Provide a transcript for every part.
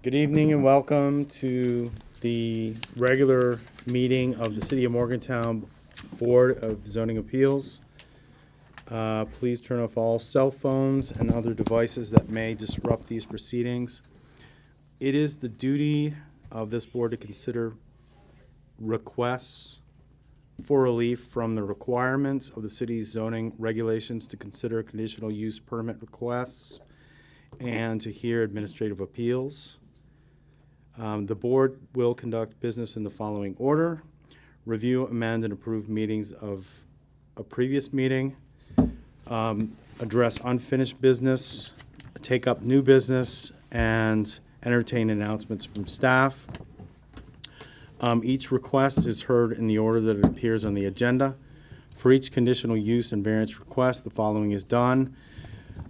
Good evening and welcome to the regular meeting of the City of Morgantown Board of Zoning Appeals. Please turn off all cell phones and other devices that may disrupt these proceedings. It is the duty of this board to consider requests for relief from the requirements of the city's zoning regulations, to consider conditional use permit requests, and to hear administrative appeals. The board will conduct business in the following order: review, amend, and approve meetings of a previous meeting, address unfinished business, take up new business, and entertain announcements from staff. Each request is heard in the order that it appears on the agenda. For each conditional use and variance request, the following is done.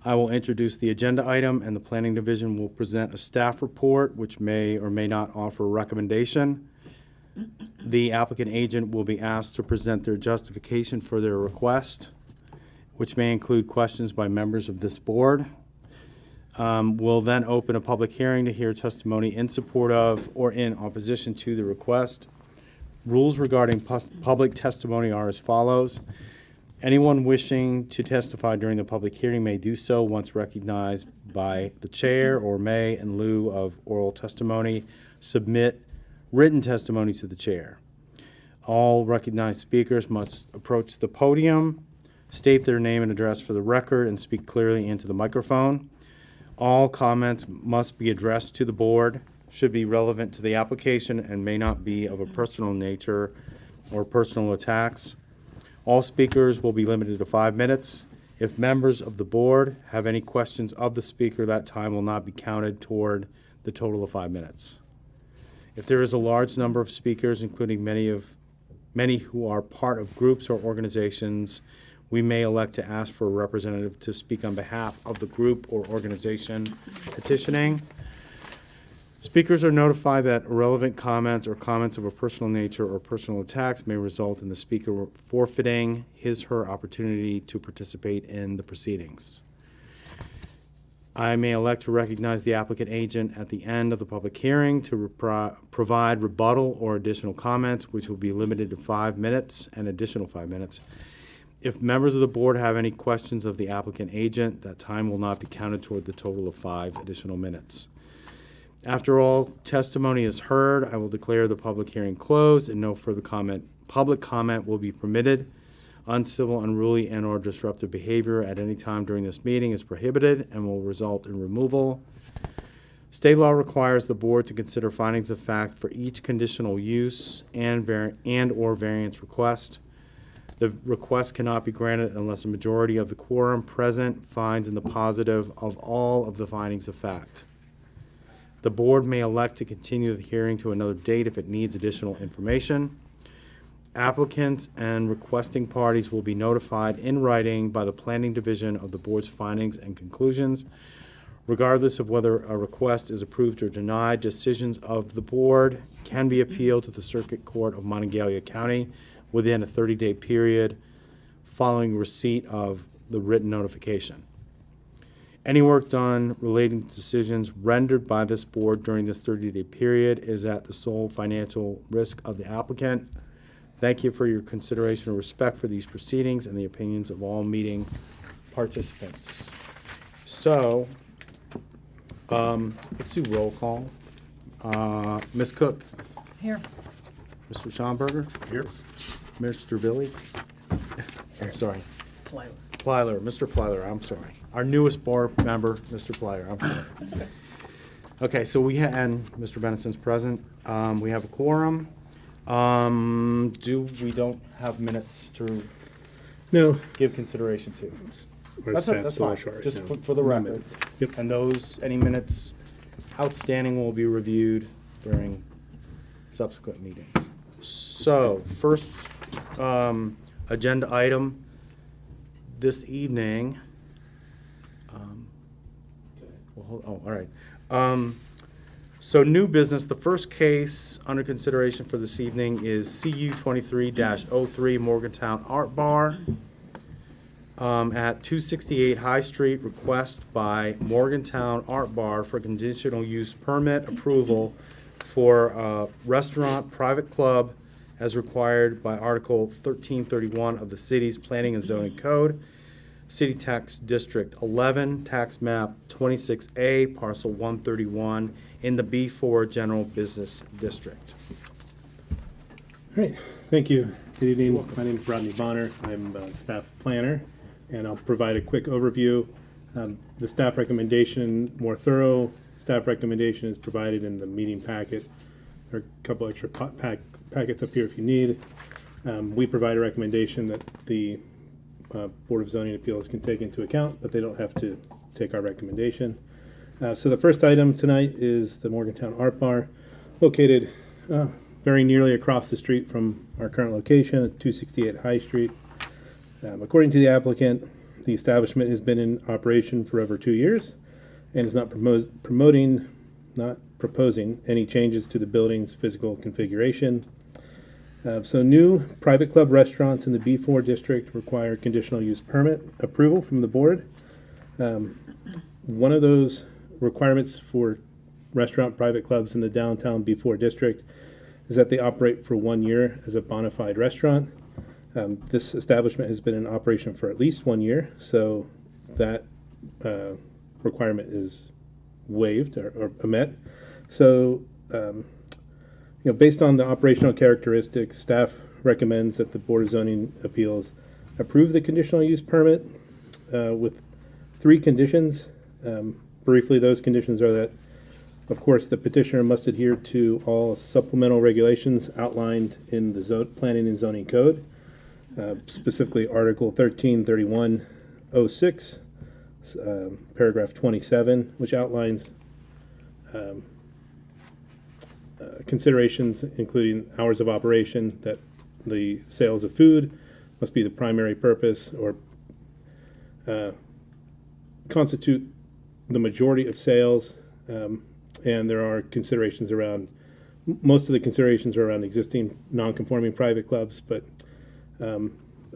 I will introduce the agenda item, and the Planning Division will present a staff report, which may or may not offer a recommendation. The applicant agent will be asked to present their justification for their request, which may include questions by members of this board. We'll then open a public hearing to hear testimony in support of or in opposition to the request. Rules regarding public testimony are as follows. Anyone wishing to testify during the public hearing may do so once recognized by the chair, or may, in lieu of oral testimony, submit written testimony to the chair. All recognized speakers must approach the podium, state their name and address for the record, and speak clearly into the microphone. All comments must be addressed to the board, should be relevant to the application, and may not be of a personal nature or personal attacks. All speakers will be limited to 5 minutes. If members of the board have any questions of the speaker, that time will not be counted toward the total of 5 minutes. If there is a large number of speakers, including many who are part of groups or organizations, we may elect to ask for a representative to speak on behalf of the group or organization petitioning. Speakers are notified that irrelevant comments or comments of a personal nature or personal attacks may result in the speaker forfeiting his/her opportunity to participate in the proceedings. I may elect to recognize the applicant agent at the end of the public hearing to provide rebuttal or additional comments, which will be limited to 5 minutes and additional 5 minutes. If members of the board have any questions of the applicant agent, that time will not be counted toward the total of 5 additional minutes. After all testimony is heard, I will declare the public hearing closed, and no further public comment will be permitted. Uncivil, unruly, and/or disruptive behavior at any time during this meeting is prohibited and will result in removal. State law requires the board to consider findings of fact for each conditional use and/or variance request. The request cannot be granted unless a majority of the quorum present finds in the positive of all of the findings of fact. The board may elect to continue the hearing to another date if it needs additional information. Applicants and requesting parties will be notified in writing by the Planning Division of the board's findings and conclusions. Regardless of whether a request is approved or denied, decisions of the board can be appealed to the Circuit Court of Monongalia County within a 30-day period following receipt of the written notification. Any work done relating to decisions rendered by this board during this 30-day period is at the sole financial risk of the applicant. Thank you for your consideration and respect for these proceedings and the opinions of all meeting participants. So, let's do roll call. Ms. Cook? Here. Mr. Schomburger? Here. Mr. Billy? I'm sorry. Plyler, Mr. Plyler, I'm sorry. Our newest board member, Mr. Plyler, I'm sorry. That's okay. Okay, so and Mr. Benison's present. We have a quorum. We don't have minutes to give consideration to. That's fine, just for the record. Yep. And any minutes outstanding will be reviewed during subsequent meetings. So, first agenda item this evening. All right. So new business, the first case under consideration for this evening is CU 23-03 Morgantown Art Bar. at 268 High Street, request by Morgantown Art Bar for conditional use permit approval for a restaurant, private club, as required by Article 1331 of the city's Planning and Zoning Code, City Tax District 11, Tax Map 26A, Parcel 131, in the B4 General Business District. Great, thank you. Good evening. My name is Rodney Bonner. I'm staff planner, and I'll provide a quick overview. The staff recommendation, more thorough staff recommendation, is provided in the meeting packet. There are a couple extra packets up here if you need. We provide a recommendation that the Board of Zoning Appeals can take into account, but they don't have to take our recommendation. So the first item tonight is the Morgantown Art Bar, located very nearly across the street from our current location at 268 High Street. According to the applicant, the establishment has been in operation for over 2 years and is not proposing any changes to the building's physical configuration. So new private club restaurants in the B4 district require conditional use permit approval from the board. One of those requirements for restaurant private clubs in the downtown B4 district is that they operate for 1 year as a bona fide restaurant. This establishment has been in operation for at least 1 year, so that requirement is waived or met. So, based on the operational characteristics, staff recommends that the Board of Zoning Appeals approve the conditional use permit with 3 conditions. Briefly, those conditions are that, of course, the petitioner must adhere to all supplemental regulations outlined in the Planning and Zoning Code, specifically Article 1331-06, paragraph 27, which outlines considerations including hours of operation, that the sales of food must be the primary purpose or constitute the majority of sales, and there are considerations around, most of the considerations are around existing non-conforming private clubs, but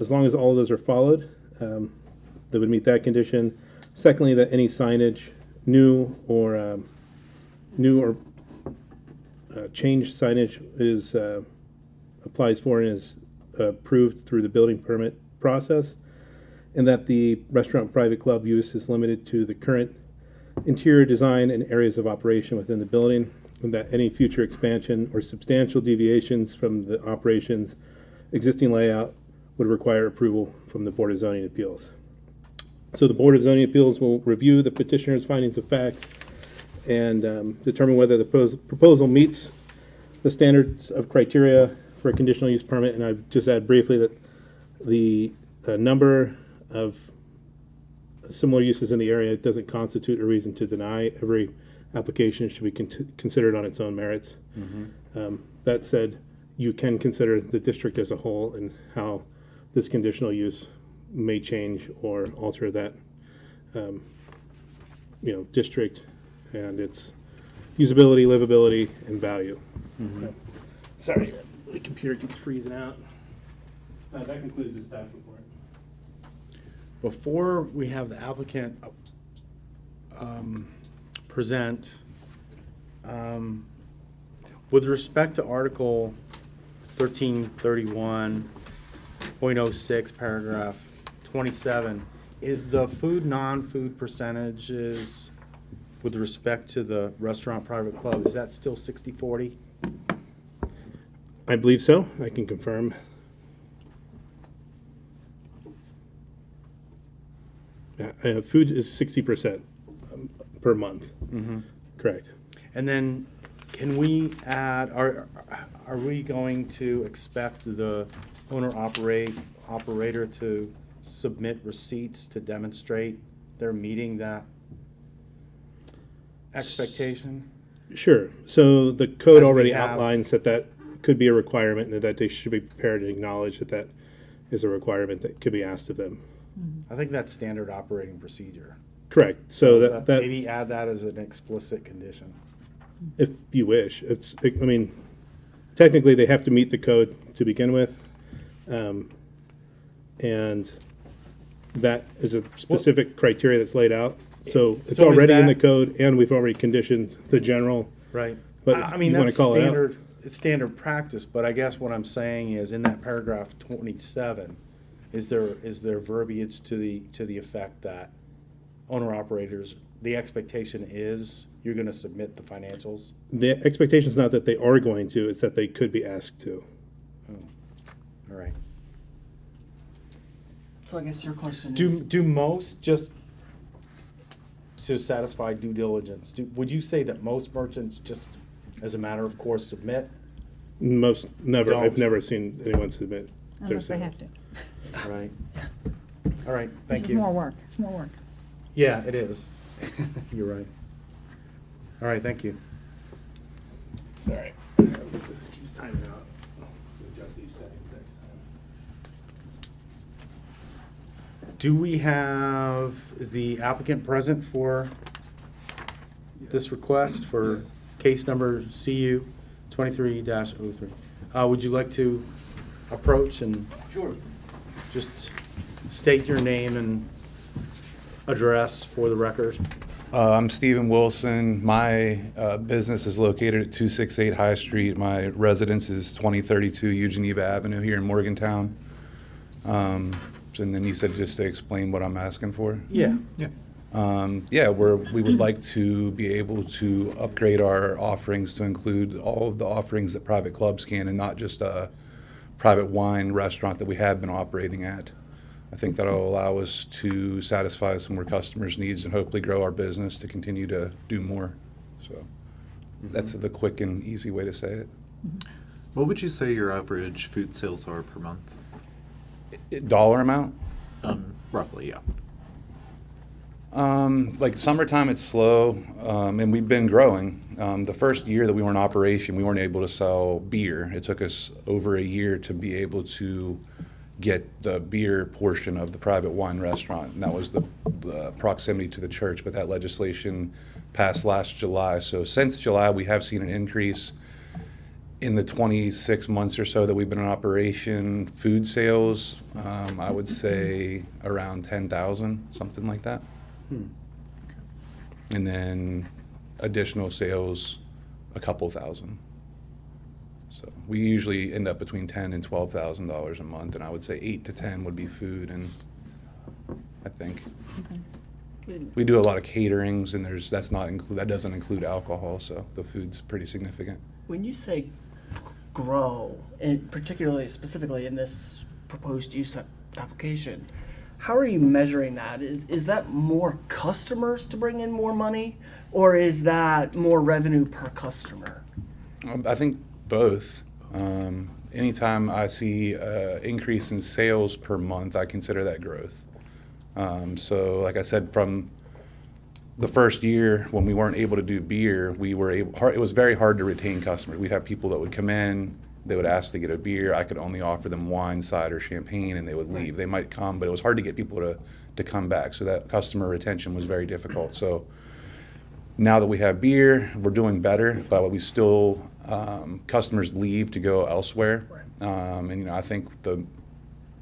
as long as all of those are followed, they would meet that condition. Secondly, that any signage, new or changed signage is applies for and is approved through the building permit process, and that the restaurant private club use is limited to the current interior design and areas of operation within the building, and that any future expansion or substantial deviations from the operations existing layout would require approval from the Board of Zoning Appeals. So the Board of Zoning Appeals will review the petitioner's findings of fact and determine whether the proposal meets the standards of criteria for a conditional use permit. And I just add briefly that the number of similar uses in the area doesn't constitute a reason to deny. Every application should be considered on its own merits. Mm-hmm. That said, you can consider the district as a whole and how this conditional use may change or alter that district and its usability, livability, and value. Mm-hmm. Sorry, the computer keeps freezing out. That concludes the staff report. Before we have the applicant present, with respect to Article 1331.06, paragraph 27, is the food, non-food percentages with respect to the restaurant private club, is that still 60-40? I believe so. I can confirm. Food is 60% per month. Mm-hmm. Correct. And then can we add, are we going to expect the owner-operator to submit receipts to demonstrate they're meeting that expectation? Sure. So the code As already outlines that could be a requirement and that they should be prepared to acknowledge that is a requirement that could be asked of them. I think that's standard operating procedure. Correct. So that maybe add that as an explicit condition. If you wish. Technically they have to meet the code to begin with. And That is a specific criteria that's laid out. So it's So is already in the that- code, and we've already conditioned the general. Right. But I mean, you wanna that's call it out? standard, it's standard practice, but I guess what I'm saying is in that paragraph 27, is there verbiage to the effect that owner-operators, the expectation is you're gonna submit the financials? The expectation is not that they are going to, it's that they could be asked to. All right. So I guess your question is, Do most, just to satisfy due diligence, would you say that most merchants just, as a matter of course, submit? Most, never, I've Don't. never seen anyone submit their Unless they sales. have to. Right. All right, This thank is you. more work, it's more work. Yeah, it is. You're right. All right, thank you. Sorry. Keeps timing out. Adjust these settings next time. Do we have, is the applicant present for this request for Yes. case number CU 23-03? Would you like to approach and Sure. just state your name and address for the record? I'm Stephen Wilson. My business is located at 268 High Street. My residence is 2032 Eugeneva Avenue here in Morgantown. And then you said just to explain what I'm asking for? Yeah. Yeah, we would like to be able to upgrade our offerings to include all of the offerings that private clubs can, and not just a private wine restaurant that we have been operating at. I think that'll allow us to satisfy some more customers' needs and hopefully grow our business to continue to do more. So that's the quick and easy way to say it. What would you say your average food sales are per month? Dollar amount? Roughly, yeah. Like summertime, it's slow, and we've been growing. The first year that we were in operation, we weren't able to sell beer. It took us over a year to be able to get the beer portion of the private wine restaurant, and that was the proximity to the church. But that legislation passed last July. So since July, we have seen an increase in the 26 months or so that we've been in operation. Food sales, I would say around 10,000, something like that. And then additional sales, a couple thousand. So we usually end up between $10,000 and $12,000 a month, and I would say 8 to 10 would be food, and I think we do a lot of caterings, and that doesn't include alcohol, so the food's pretty significant. when you say grow, and particularly specifically in this proposed use application, how are you measuring that? Is that more customers to bring in more money, or is that more revenue per customer? I think both. Anytime I see increase in sales per month, I consider that growth. So like I said, from the first year when we weren't able to do beer, it was very hard to retain customers. We'd have people that would come in, they would ask to get a beer. I could only offer them wine, cider, champagne, and they would leave. They might come, but it was hard to get people to come back. So that customer retention was very difficult. So now that we have beer, we're doing better, but we still, customers leave to go elsewhere. And I think the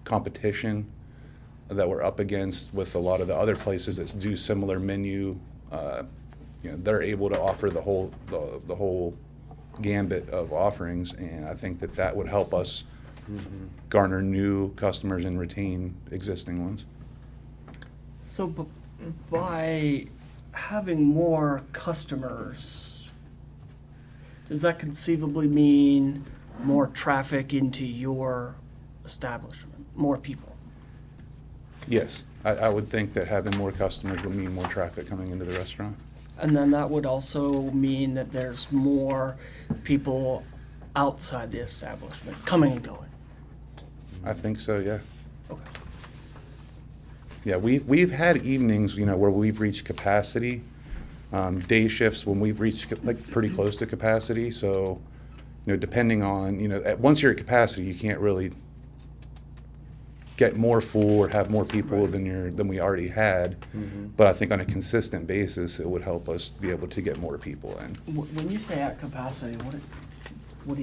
competition that we're up against with a lot of the other places that do similar menu, they're able to offer the whole gambit of offerings, and I think that would help us garner new customers and retain existing ones. So by having more customers, does that conceivably mean more traffic into your establishment, more people? Yes, I would think that having more customers would mean more traffic coming into the restaurant. And then that would also mean that there's more people outside the establishment coming and going. I think so, yeah. Okay. Yeah, we've had evenings, where we've reached capacity, day shifts when we've reached pretty close to capacity. So, depending on, once you're at capacity, you can't really get more full or have more people than we already had. But I think on a consistent basis, it would help us be able to get more people in. When you say at capacity, what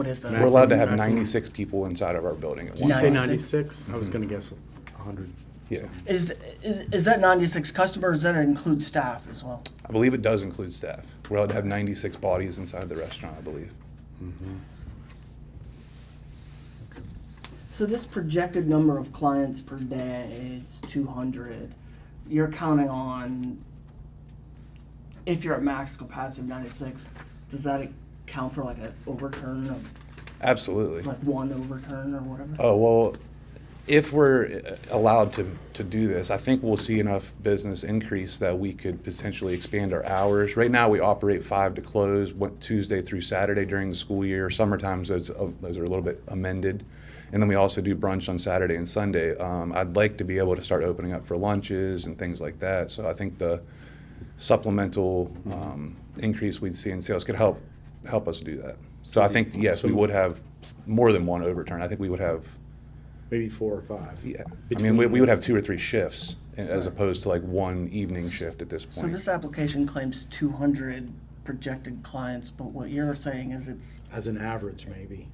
is that? We're allowed to have Maximum. 96 people inside of our building at Did one you say time. 96? I was gonna guess 100. Yeah, Is that 96 customers? Does that include staff as well? I believe it does include staff. We're allowed to have 96 bodies inside the restaurant, I believe. So this projected number of clients per day is 200. You're counting on, if you're at max capacity of 96, does that account for like an overturn of, Absolutely. like one overturn or whatever? Oh, well, if we're allowed to do this, I think we'll see enough business increase that we could potentially expand our hours. Right now, we operate 5 to close, Tuesday through Saturday during the school year. Summertimes, those are a little bit amended. And then we also do brunch on Saturday and Sunday. I'd like to be able to start opening up for lunches and things like that. So I think the supplemental increase we'd see in sales could help us do that. So I think, yes, we would have more than one overturn. I think we would have, Maybe 4 or 5. yeah. I mean, we would have 2 or 3 shifts as opposed to like one evening shift at this So point. this application claims 200 projected clients, but what you're saying is it's, As an average, maybe.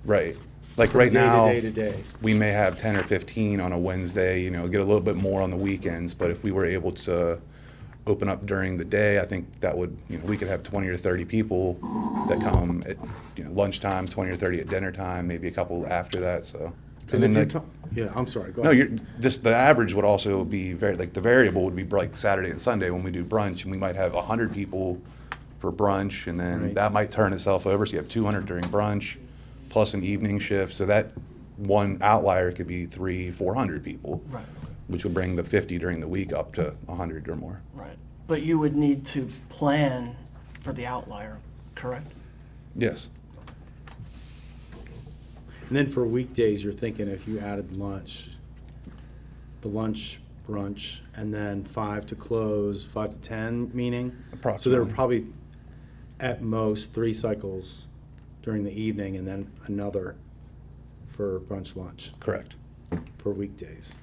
Right. Like From right day to now, day to day. we may have 10 or 15 on a Wednesday, get a little bit more on the weekends. But if we were able to open up during the day, I think that would, we could have 20 or 30 people that come at, lunchtime, 20 or 30 at dinner time, maybe a couple after that, so. Because if you're yeah, I'm sorry, go No, ahead. the average would also be the variable would be like Saturday and Sunday when we do brunch, and we might have 100 people for brunch, and then Right. that might turn itself over, so you have 200 during brunch, plus an evening shift, so that one outlier could be 300-400 people. right, Which would bring the 50 during the week up to 100 or more. right. But you would need to plan for the outlier, correct? Yes. And then for weekdays, you're thinking if you added lunch, the lunch, brunch, and then 5 to close, 5 to 10 meaning? So there are Approximately. probably at most 3 cycles during the evening and then another for brunch, lunch Correct. for weekdays.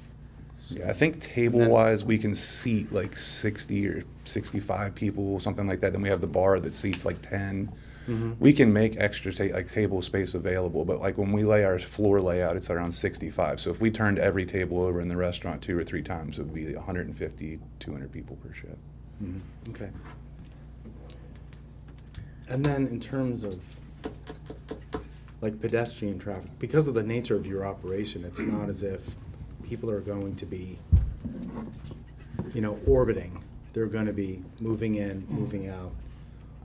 Yeah, I think table-wise, we can seat like 60 or 65 people, something like that. Then we have the bar that seats like 10. We can make extra table space available, but like when we lay our floor layout, it's around 65. So if we turned every table over in the restaurant 2 or 3 times, it would be 150, 200 people per shift. Okay. And then in terms of like pedestrian traffic, because of the nature of your operation, it's not as if people are going to be, orbiting. They're going to be moving in, moving out.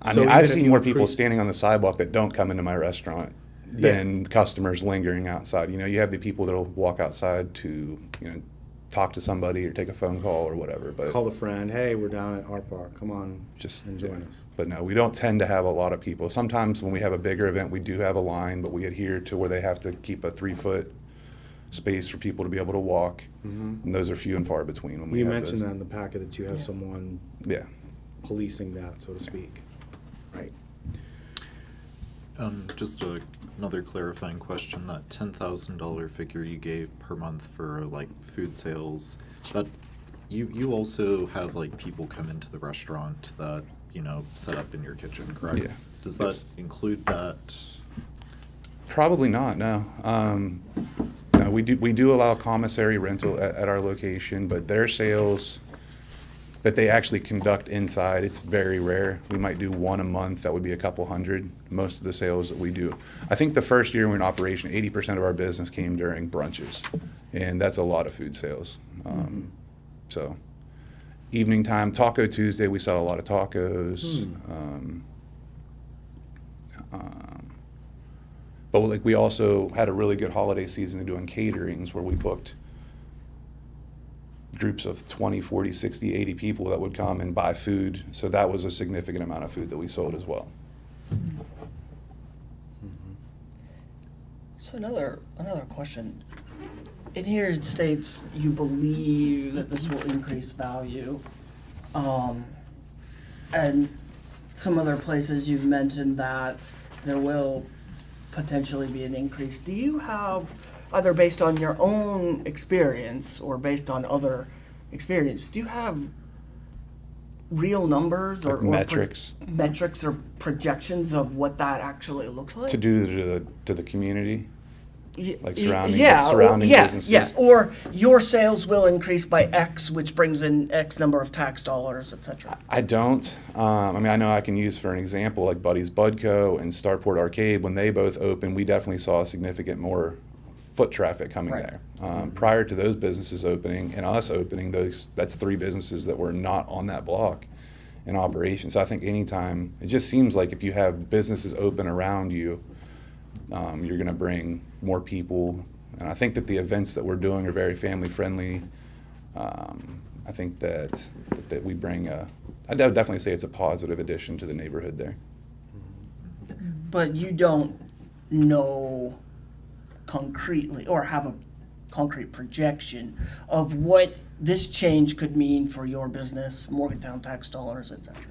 I So mean, even I if see you more people increase- standing on the sidewalk that don't come into my restaurant than customers lingering outside. You have the people that'll walk outside to, talk to somebody or take a phone call or whatever, but Call a friend, hey, we're down at our park, come on, just and join us. But no, we don't tend to have a lot of people. Sometimes when we have a bigger event, we do have a line, but we adhere to where they have to keep a 3-foot space for people to be able to walk. And those are few and far between when we You have mentioned those. that in the packet that you have someone Yeah. policing that, so to speak. Right. Just another clarifying question, that $10,000 figure you gave per month for like food sales, that you also have like people come into the restaurant that, set up in your kitchen, correct? Yeah. Does that include that? Probably not, no. No, we do allow commissary rental at our location, but their sales that they actually conduct inside, it's very rare. We might do one a month, that would be a couple hundred. Most of the sales that we do, I think the first year we were in operation, 80% of our business came during brunches, and that's a lot of food sales. So evening time, Taco Tuesday, we sell a lot of tacos. But like we also had a really good holiday season doing caterings where we booked groups of 20, 40, 60, 80 people that would come and buy food. So that was a significant amount of food that we sold as well. So another question. In here it states you believe that this will increase value. And some other places you've mentioned that there will potentially be an increase. Do you have, either based on your own experience or based on other experience, do you have real numbers or Metrics metrics or projections of what that actually looks like? to do to the community. like surrounding businesses. Yeah, or your sales will increase by X, which brings in X number of tax dollars, etc. I don't. I mean, I know I can use for an example like Buddy's Budco and Starport Arcade. When they both opened, we definitely saw significant more foot traffic coming Right. there. Prior to those businesses opening and us opening, that's 3 businesses that were not on that block in operation. So I think anytime, it just seems like if you have businesses open around you, you're going to bring more people. And I think that the events that we're doing are very family friendly. I think that we bring I would definitely say it's a positive addition to the neighborhood there. But you don't know concretely or have a concrete projection of what this change could mean for your business, Morgantown tax dollars, etc.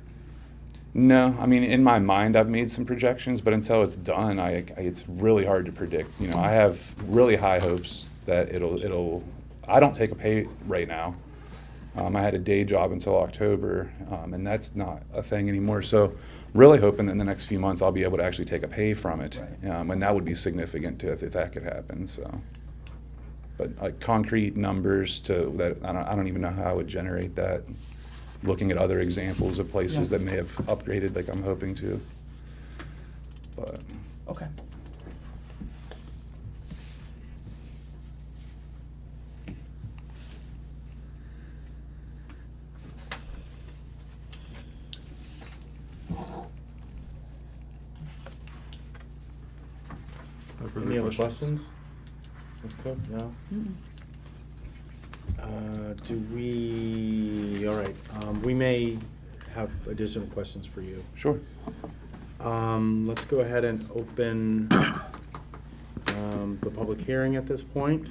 No, I mean, in my mind, I've made some projections, but until it's done, it's really hard to predict. You know, I have really high hopes that it'll. I don't take a pay right now. I had a day job until October, and that's not a thing anymore. So, really hoping that in the next few months I'll be able to actually take a pay from it, Right. and that would be significant too if that could happen. So, but like concrete numbers to that, I don't even know how I would generate that. Looking at other examples of places Yeah. that may have upgraded like I'm hoping to. But Okay. Any other questions? Ms. Cook, no? All right, we may have additional questions for you. sure. Let's go ahead and open the public hearing at this point.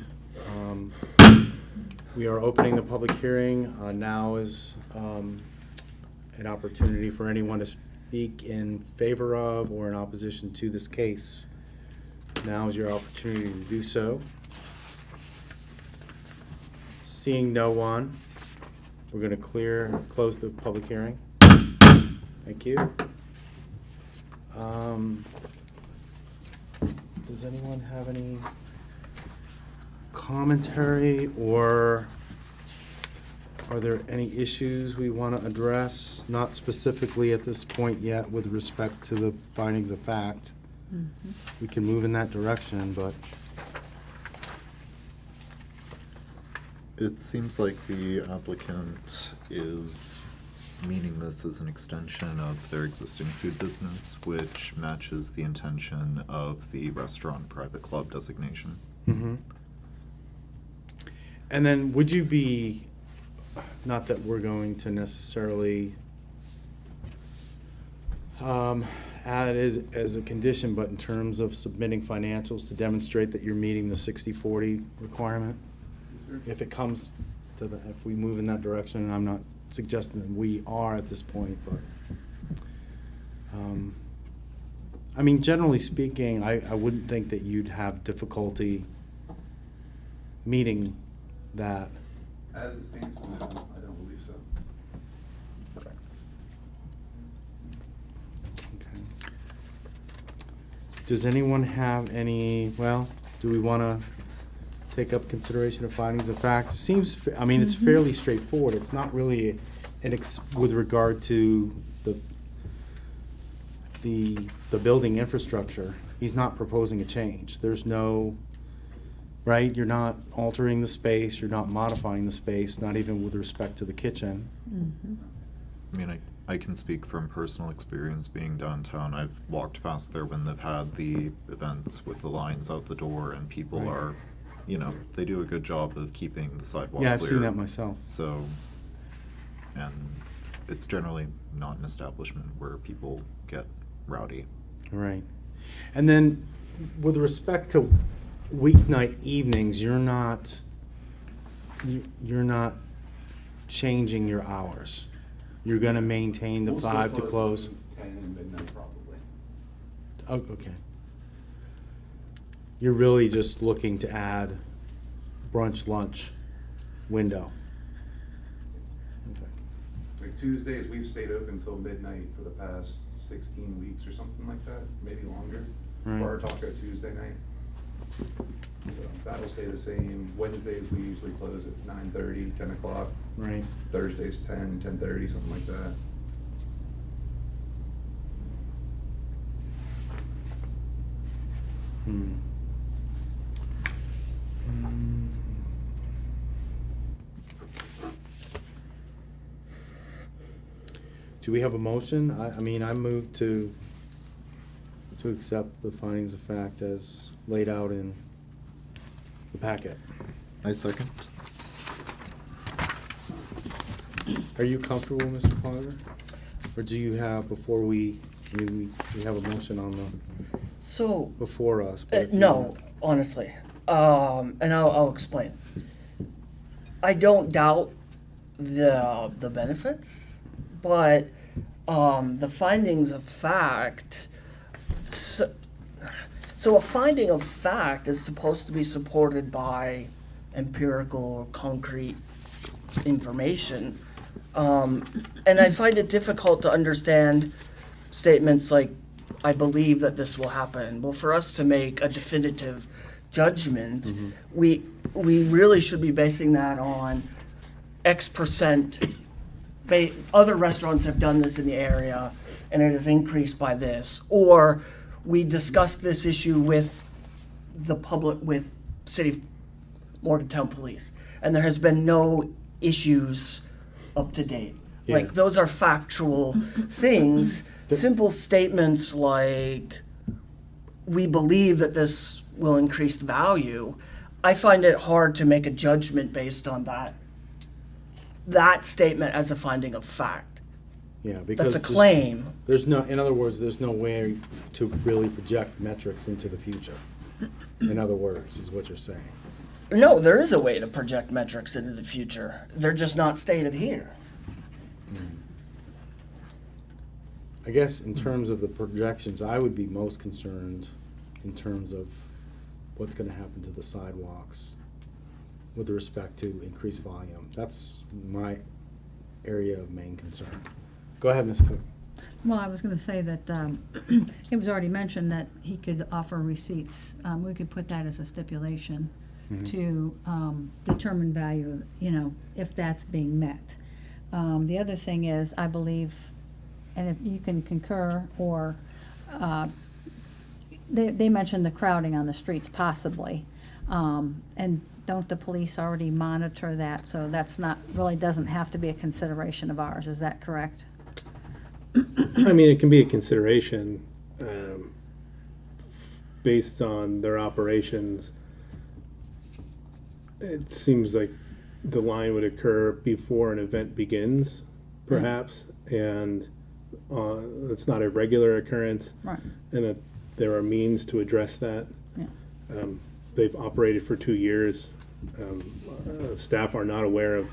We are opening the public hearing. Now is an opportunity for anyone to speak in favor of or in opposition to this case. Now is your opportunity to do so. Seeing no one, we're going to close the public hearing. Thank you. Does anyone have any commentary, or are there any issues we want to address? Not specifically at this point yet with respect to the findings of fact. We can move in that direction, but It seems like the applicant is meaning this as an extension of their existing food business, which matches the intention of the restaurant private club designation. And then would you be, not that we're going to necessarily add as a condition, but in terms of submitting financials to demonstrate that you're meeting the 60/40 requirement? If it comes to if we move in that direction, and I'm not suggesting that we are at this point, but, I mean, generally speaking, I wouldn't think that you'd have difficulty meeting that. As it stands now, I don't believe so. Okay. Does anyone have any, well, do we want to take up consideration of findings of fact? It seems, I mean, it's fairly straightforward. It's not really with regard to the building infrastructure. He's not proposing a change. There's no, right? You're not altering the space, you're not modifying the space, not even with respect to the kitchen. I mean, I can speak from personal experience being downtown. I've walked past there when they've had the events with the lines out the door, and people Right. are, you know, they do a good job of keeping the sidewalk Yeah, I've clear. seen that myself. So, and it's generally not an establishment where people get rowdy. Right. And then with respect to weeknight evenings, you're not changing your hours. You're gonna maintain the We'll still 5 to close. between 10 and midnight probably. Oh, okay. You're really just looking to add brunch, lunch window. Okay. Like Tuesdays, we've stayed open till midnight for the past 16 weeks or something like that, maybe longer. Right. For our Taco Tuesday night. So that'll stay the same. Wednesdays, we usually close at 9:30, 10 o'clock. Right. Thursdays, 10, 10:30, something like that. Do we have a motion? I mean, I move to accept the findings of fact as laid out in the packet. I second. Are you comfortable, Mr. Potter? Or do you have, before we have a motion on the, So, before us? but if you- no, honestly, and I'll explain. I don't doubt the benefits, but the findings of fact. So a finding of fact is supposed to be supported by empirical or concrete information, and I find it difficult to understand statements like, "I believe that this will happen." Well, for us to make a definitive judgment, we really should be basing that on X percent. Other restaurants have done this in the area, and it has increased by this. Or we discussed this issue with the public, with City of Morgantown Police, and there has been no issues up to date. Yeah. Like, those are factual things. Simple statements like, "We believe that this will increase the value," I find it hard to make a judgment based on that statement as a finding of fact. Yeah, because. That's a there's- claim. There's no, in other words, there's no way to really project metrics into the future. In other words, is what you're saying. No, there is a way to project metrics into the future. They're just not stated here. I guess in terms of the projections, I would be most concerned in terms of what's gonna happen to the sidewalks with respect to increased volume. That's my area of main concern. Go ahead, Ms. Cook. Well, I was gonna say that, it was already mentioned that he could offer receipts. We could put that as a stipulation to, determine value, if that's being met. The other thing is, I believe, and if you can concur, or, they mentioned the crowding on the streets possibly. And don't the police already monitor that? So that's not, really doesn't have to be a consideration of ours, is that correct? I mean, it can be a consideration based on their operations. It seems like the line would occur before an event begins, perhaps, and it's not a regular occurrence, Right. and that there are means to address that. Yeah. They've operated for 2 years. Staff are not aware of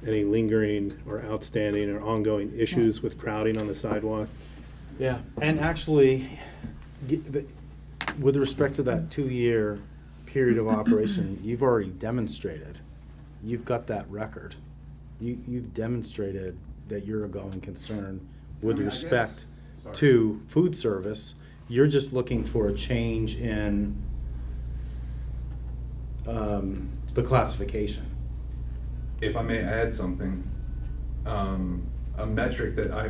any lingering or outstanding or ongoing issues with crowding on the sidewalk. Yeah, and actually, with respect to that 2-year period of operation, you've already demonstrated, you've got that record. You've demonstrated that you're a going concern with respect to food service. You're just looking for a change in the classification. If I may add something, a metric that I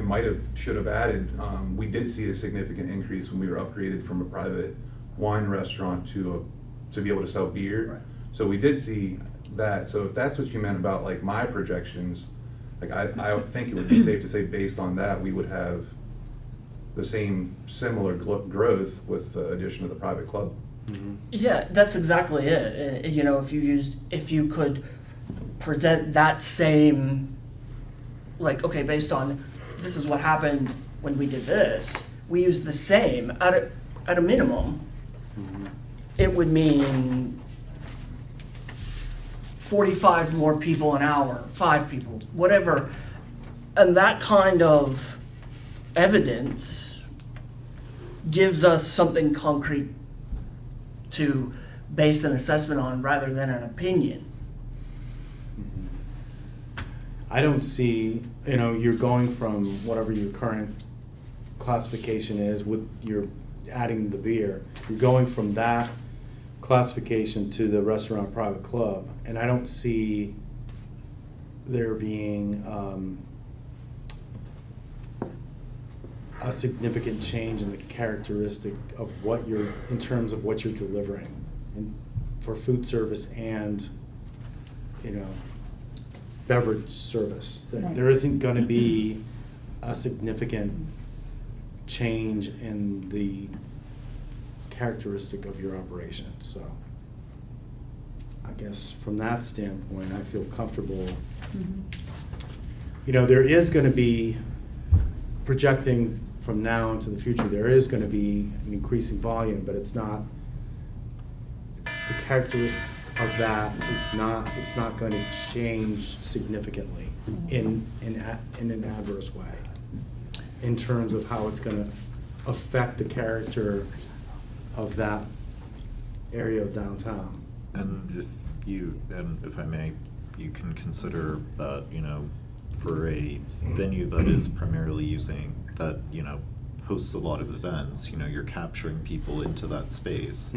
should have added, we did see a significant increase when we were upgraded from a private wine restaurant to be able to sell beer. Right. So we did see that. So if that's what you meant about like my projections, like I think it would be safe to say based on that, we would have the same similar growth with the addition of the private club. Yeah, that's exactly it. If you could present that same, like, okay, based on this is what happened when we did this, we used the same at a minimum. It would mean 45 more people an hour, 5 people, whatever, and that kind of evidence gives us something concrete to base an assessment on rather than an opinion. I don't see, you're going from whatever your current classification is with you're adding the beer. You're going from that classification to the restaurant private club, and I don't see there being a significant change in the characteristic of what you're, in terms of what you're delivering, and for food service and, you know, beverage service. Right. There isn't gonna be a significant change in the characteristic of your operation, so I guess from that standpoint, I feel comfortable. You know, there is gonna be, projecting from now into the future, there is gonna be an increasing volume, but it's not, the characteristic of that, it's not gonna change significantly in an adverse way, in terms of how it's gonna affect the character of that area of downtown. And if I may, you can consider that, you know, for a venue that is primarily using, that, you know, hosts a lot of events, you know, you're capturing people into that space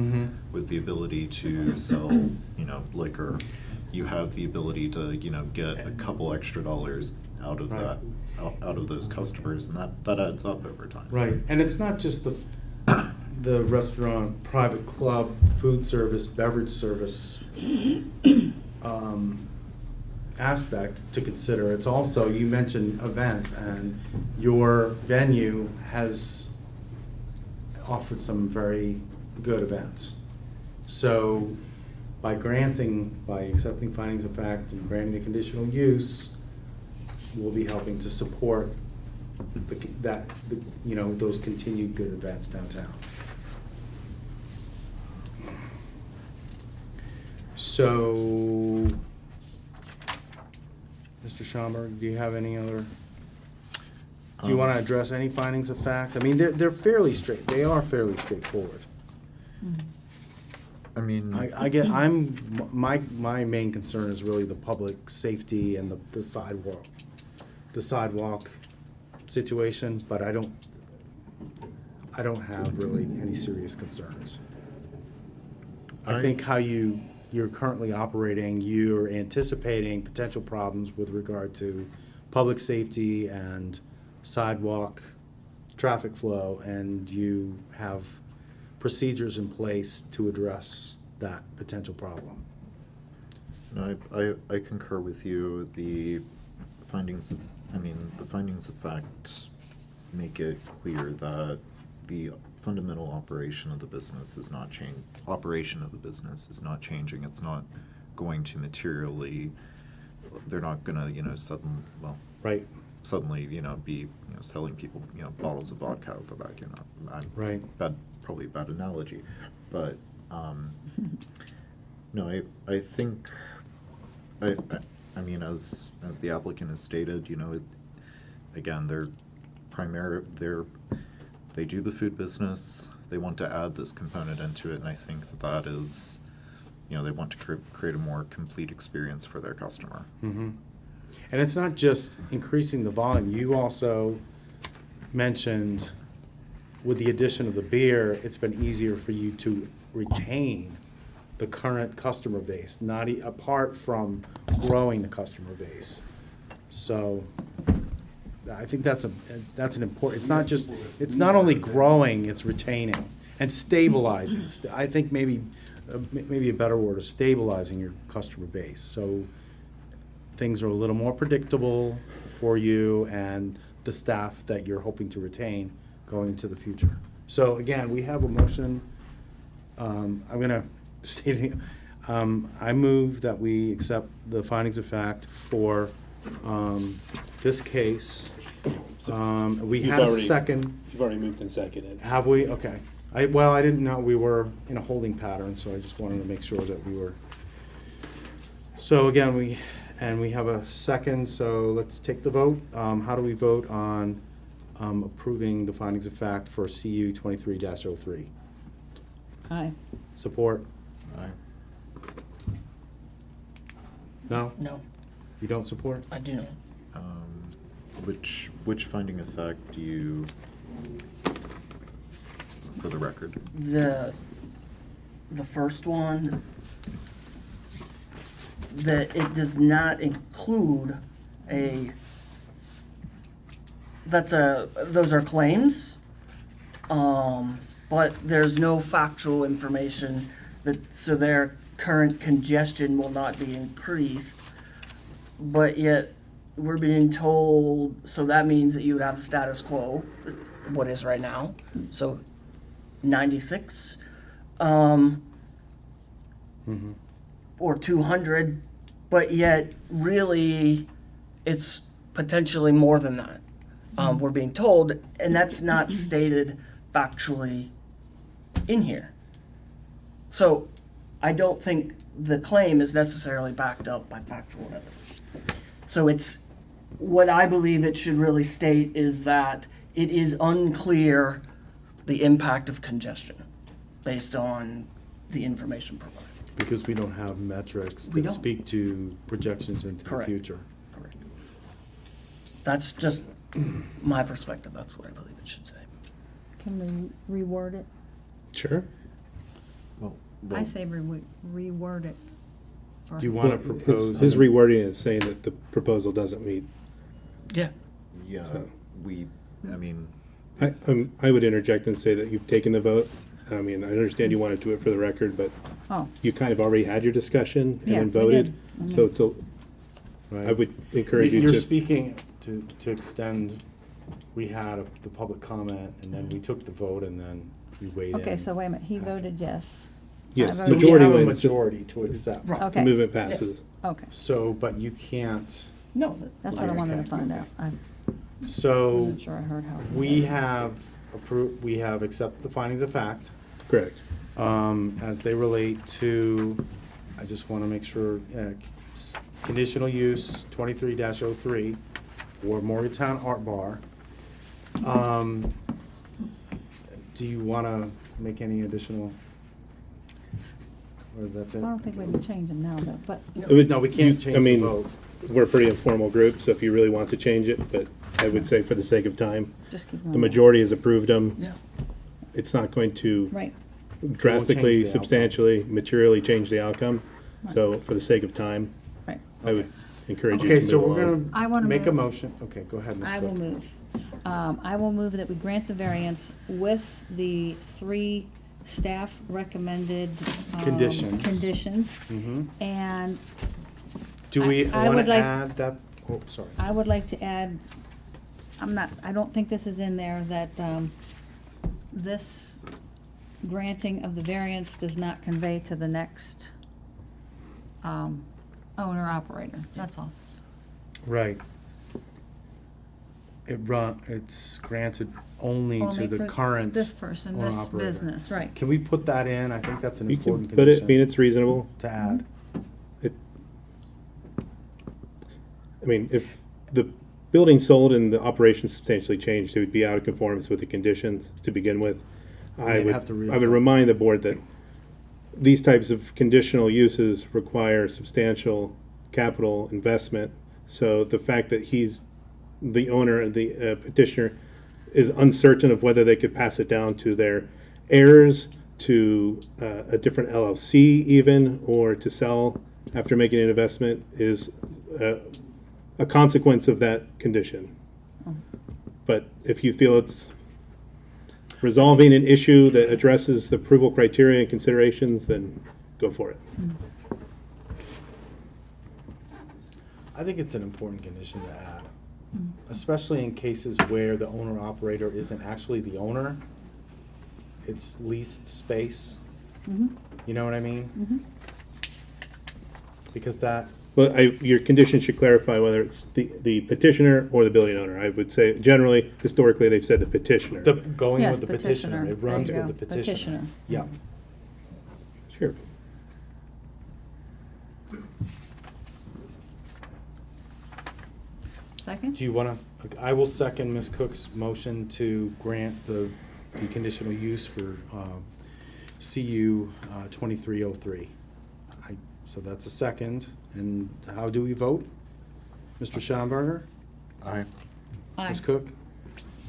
with the ability to sell, you know, liquor. You have the ability to, you know, get a couple extra dollars out of Right. that, out of those customers, and that adds up over time. Right, and it's not just the restaurant, private club, food service, beverage service aspect to consider. It's also, you mentioned events, and your venue has offered some very good events. So by accepting findings of fact and granting a conditional use, we'll be helping to support you know, those continued good events downtown. So, Mr. Schomburg, do you have any other, do you want to address any findings of fact? I mean, they're fairly they are fairly straightforward. I mean, My main concern is really the public safety and the sidewalk situation, but I don't have really any serious concerns. I think how you're currently operating, you're anticipating potential problems with regard to public safety and sidewalk traffic flow, and you have procedures in place to address that potential problem. no, I concur with you. The findings of fact make it clear that the fundamental operation of the business is not changing. It's not going to materially, they're not gonna, you know, Right, suddenly, you know, be, you know, selling people, you know, bottles of vodka out the back, you know. right. Probably a bad analogy, but, no, I think, I mean, as the applicant has stated, you know, again, they do the food business, they want to add this component into it, and I think that is, you know, they want to create a more complete experience for their customer. And it's not just increasing the volume. You also mentioned with the addition of the beer, it's been easier for you to retain the current customer base, apart from growing the customer base. So I think that's an important, it's not only growing, it's retaining and stabilizing. I think maybe a better word is stabilizing your customer base. So things are a little more predictable for you and the staff that you're hoping to retain going into the future. So again, we have a motion. I'm gonna state it. I move that we accept the findings of fact for this case. We You've had a already- second. You've already moved and seconded. Have we? Okay. I didn't know we were in a holding pattern, so I just wanted to make sure that we were. So again, we have a second, so let's take the vote. How do we vote on approving the findings of fact for CU 23-03? Aye. Support? Aye. No? No, You don't support? I do not. Which finding of fact do you, for the record? the first one, that it does not include those are claims, but there's no factual information so their current congestion will not be increased, but yet we're being told, so that means that you would have the status quo, what is right now, so 96, or 200, but yet really it's potentially more than that. We're being told, and that's not stated factually in here. So I don't think the claim is necessarily backed up by factual evidence. So it's, what I believe it should really state is that it is unclear the impact of congestion based on the information provided. Because we don't have metrics We that don't. speak to projections into the Correct. future. Correct. That's just my perspective. That's what I believe it should say. Can we reword it? Sure. Well, I say reword it. for- Do you want to Well, propose? His rewording is saying that the proposal doesn't meet. Yeah. yeah, So- I mean, I would interject and say that you've taken the vote. I mean, I understand you want to do it for the record, but Oh, you kind of already had your discussion and Yeah, then we voted. did. So it's a, Right. I would encourage you You're to, speaking to extend, we had the public comment, and then we took the vote, and then we weighed in. okay, so wait a minute, he voted yes. yes, I So voted we majority have a wins, majority to accept. Right. the Okay, movement passes. okay, So, but you can't, No. that's what I wanted to find out. I so wasn't sure I heard how. we have approved, we have accepted the findings of fact, Correct. as they relate to, I just want to make sure, conditional use 23-03 for Morgantown Art Bar. Do you want to make any additional? Or that's it? I don't think we can change them now, though, but, No, we can't change I the mean, vote. we're a pretty informal group, so if you really want to change it, but I would say for the sake of time, just keep the going. majority has approved them. Yeah. It's not going to Right, drastically, the outcome. substantially, materially change the outcome. So for the sake of time, right. I would encourage you Okay, to so move we're along. I gonna wanna make a move. motion. Okay, go ahead, Ms. I Cook. will move. I will move that we grant the variance with the 3 staff recommended. Conditions. Conditions, Mhm. and Do we I want would to like- add that? Oh, sorry. I would like to add, I don't think this is in there, that, this granting of the variance does not convey to the next, owner operator, that's all. Right. It's granted only to Only the for current This person, owner this operator. business, right. Can we put that in? I think that's an You important can put it, I mean, condition it's reasonable. to add. It, I mean, if the building sold and the operation substantially changed, it would be out of conformance with the conditions to begin with. I They'd would, have to I would reapply. remind the board that these types of conditional uses require substantial capital investment. So the fact that he's, the owner, the petitioner, is uncertain of whether they could pass it down to their heirs, to a different LLC even, or to sell after making an investment is a consequence of that condition. But if you feel it's resolving an issue that addresses the approval criteria and considerations, then go for it. I think it's an important condition to add, especially in cases where the owner-operator isn't actually the owner. It's leased space. You know what I mean? Because that, Well, your condition should clarify whether it's the petitioner or the building owner. I would say, generally, historically, they've said the petitioner. going Yes, with the petitioner, it There runs you with go. the petitioner. Yeah. Sure. Second? Do you want to, I will second Ms. Cook's motion to grant the conditional use for CU 2303. So that's a second. And how do we vote? Mr. Schaumburger? I Aye. Ms. Cook?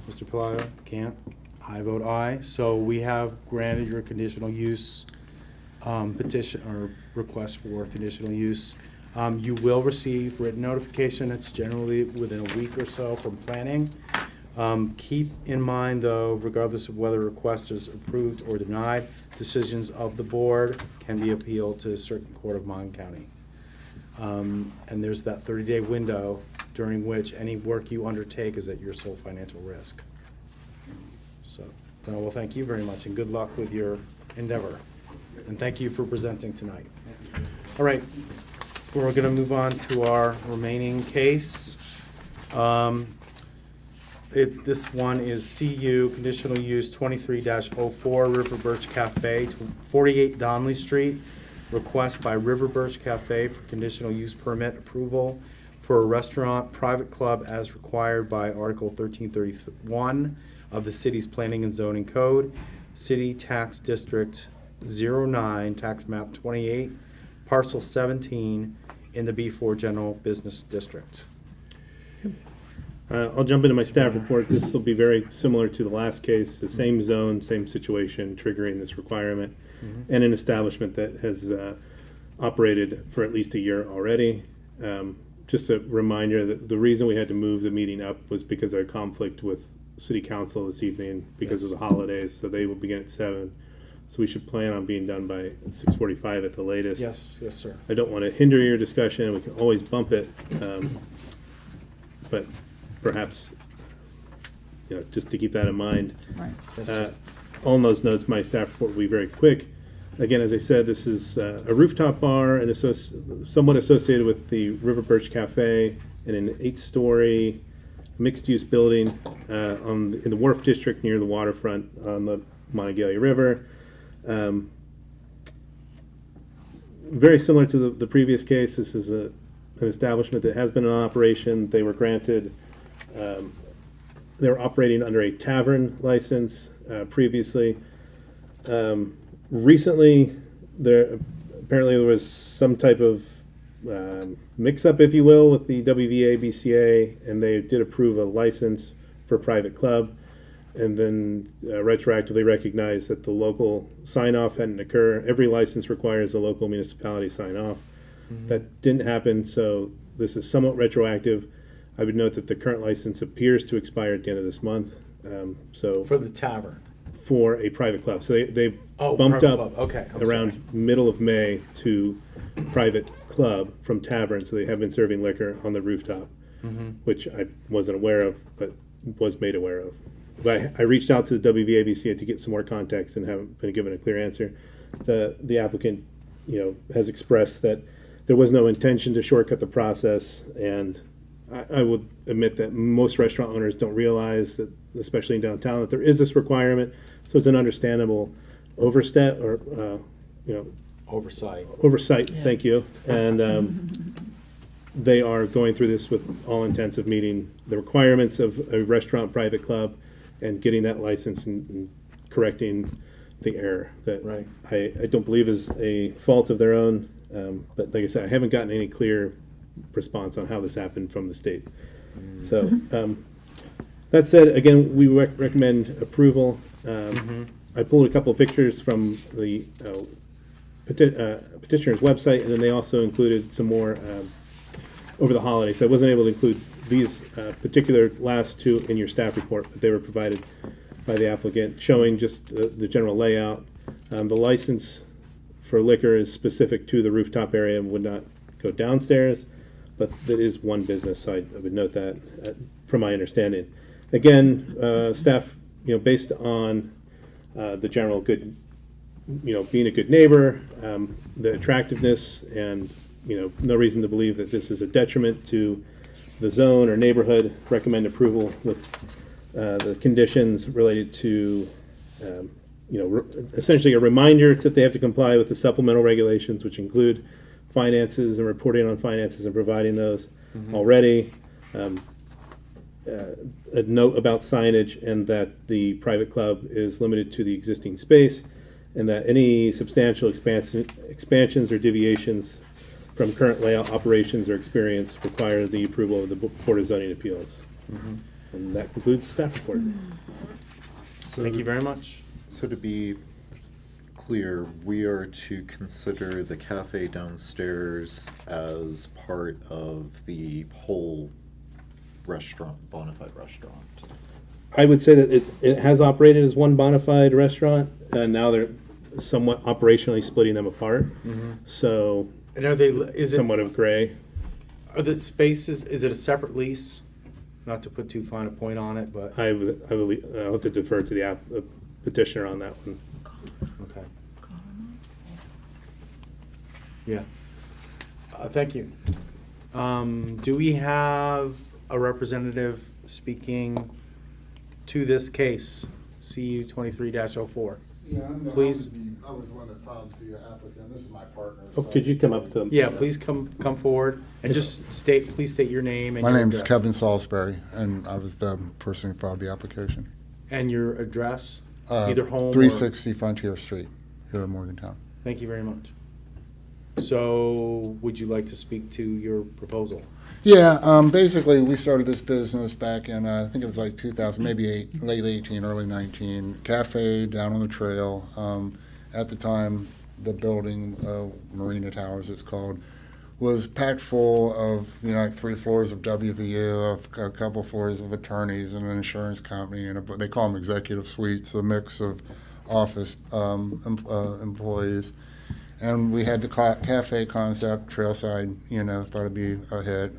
Mr. Palayo? Can't? I vote aye. So we have granted your conditional use petition or request for conditional use. You will receive written notification. It's generally within a week or so from planning. Keep in mind, though, regardless of whether a request is approved or denied, decisions of the board can be appealed to a certain court of Mon County. And there's that 30-day window during which any work you undertake is at your sole financial risk. So, well, thank you very much, and good luck with your endeavor. And thank you for presenting tonight. All right, we're going to move on to our remaining case. This one is CU, conditional use 23-04, River Birch Cafe, 48 Donley Street. Request by River Birch Cafe for conditional use permit approval for a restaurant, private club as required by Article 1331 of the city's Planning and Zoning Code, City Tax District 09, Tax Map 28, Parcel 17 in the B4 General Business District. I'll jump into my staff report. This will be very similar to the last case, the same zone, same situation triggering this requirement, and an establishment that has operated for at least a year already. Just a reminder that the reason we had to move the meeting up was because of a conflict with City Council this evening because of the holidays, so they will begin at 7. So we should plan on being done by 6:45 at the latest. Yes, yes, sir. I don't want to hinder your discussion. We can always bump it, but perhaps, just to keep that in mind. Right. Yes, sir. On those notes, my staff report will be very quick. Again, as I said, this is a rooftop bar and somewhat associated with the River Birch Cafe in an 8-story mixed-use building in the Wharf District near the waterfront on the Monongalia River. Very similar to the previous case, this is an establishment that has been in operation. They were granted, they were operating under a tavern license previously. Recently, apparently there was some type of mix-up, if you will, with the WVA BCA, and they did approve a license for a private club, and then retroactively recognized that the local sign-off hadn't occurred. Every license requires a local municipality sign-off. That didn't happen, so this is somewhat retroactive. I would note that the current license appears to expire at the end of this month. So For the tavern. for a private club. So they Oh, bumped private up club. Okay, I'm around sorry. middle of May to private club from tavern. So they have been serving liquor on the rooftop, which I wasn't aware of, but was made aware of. But I reached out to the WVABC to get some more context and haven't been given a clear answer. The applicant, has expressed that there was no intention to shortcut the process, and I would admit that most restaurant owners don't realize that, especially in downtown, that there is this requirement. So it's an understandable overstep or, Oversight. oversight. Thank you. And they are going through this with all intents of meeting the requirements of a restaurant private club and getting that license and correcting the error that Right. I don't believe is a fault of their own. But like I said, I haven't gotten any clear response on how this happened from the state. So that said, again, we recommend approval. I pulled a couple of pictures from the petitioner's website, and then they also included some more over the holidays. So I wasn't able to include these particular last two in your staff report, but they were provided by the applicant, showing just the general layout. The license for liquor is specific to the rooftop area and would not go downstairs, but that is one business, so I would note that from my understanding. Again, staff, based on the general good, being a good neighbor, the attractiveness, and no reason to believe that this is a detriment to the zone or neighborhood, recommend approval with the conditions related to, essentially a reminder that they have to comply with the supplemental regulations, which include finances and reporting on finances and providing those already. A note about signage, and that the private club is limited to the existing space, and that any substantial expansions or deviations from current layout operations or experience require the approval of the Board of Zoning Appeals. And that concludes the staff report. So, Thank you very much. So to be clear, we are to consider the cafe downstairs as part of the whole restaurant, bona fide restaurant. I would say that it has operated as one bona fide restaurant, and now they're somewhat operationally splitting them apart. So And are they, is it, somewhat of gray. are the spaces, is it a separate lease? Not to put too fine a point on it, but, I'll have to defer to the petitioner on that one. okay. Yeah. Thank you. Do we have a representative speaking to this case, CU 23-04? Yeah, Please. I was the one that filed the applicant. This is my partner. Oh, could you come up to? Yeah, please come forward and just please state your name and My your name's address. Kevin Salisbury, and I was the person who filed the application. And your address, either home or... 360 Frontier Street, here in Morgantown. Thank you very much. So, would you like to speak to your proposal? Yeah, basically, we started this business back in, I think it was like 2000, maybe late 18, early 19. Cafe down on the trail. At the time, the building, Marina Towers it's called, was packed full of, like 3 floors of WVU, a couple floors of attorneys and an insurance company, and they call them executive suites, a mix of office employees. And we had the cafe concept, Trailside, thought it'd be a hit.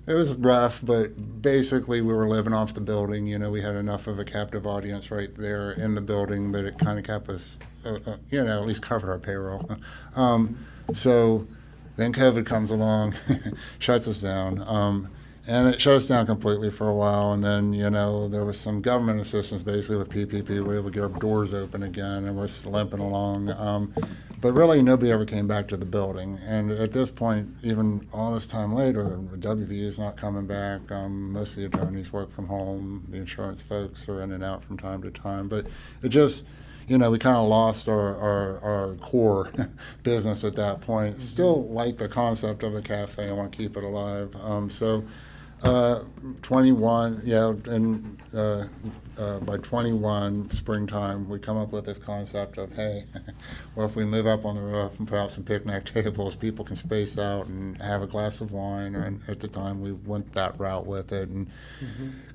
It was rough, but basically we were living off the building. We had enough of a captive audience right there in the building that it kind of kept us, at least covered our payroll. So then COVID comes along, shuts us down. And it shut us down completely for a while. And then, there was some government assistance basically with PPP. We were able to get our doors open again, and we're limping along. But really, nobody ever came back to the building. And at this point, even all this time later, WVU is not coming back. Most of the attorneys work from home. The insurance folks are in and out from time to time. But it just, we kind of lost our core business at that point. Still like the concept of the cafe. I want to keep it alive. 21, and by 21 springtime, we come up with this concept of, hey, well, if we move up on the roof and put out some picnic tables, people can space out and have a glass of wine. And at the time, we went that route with it and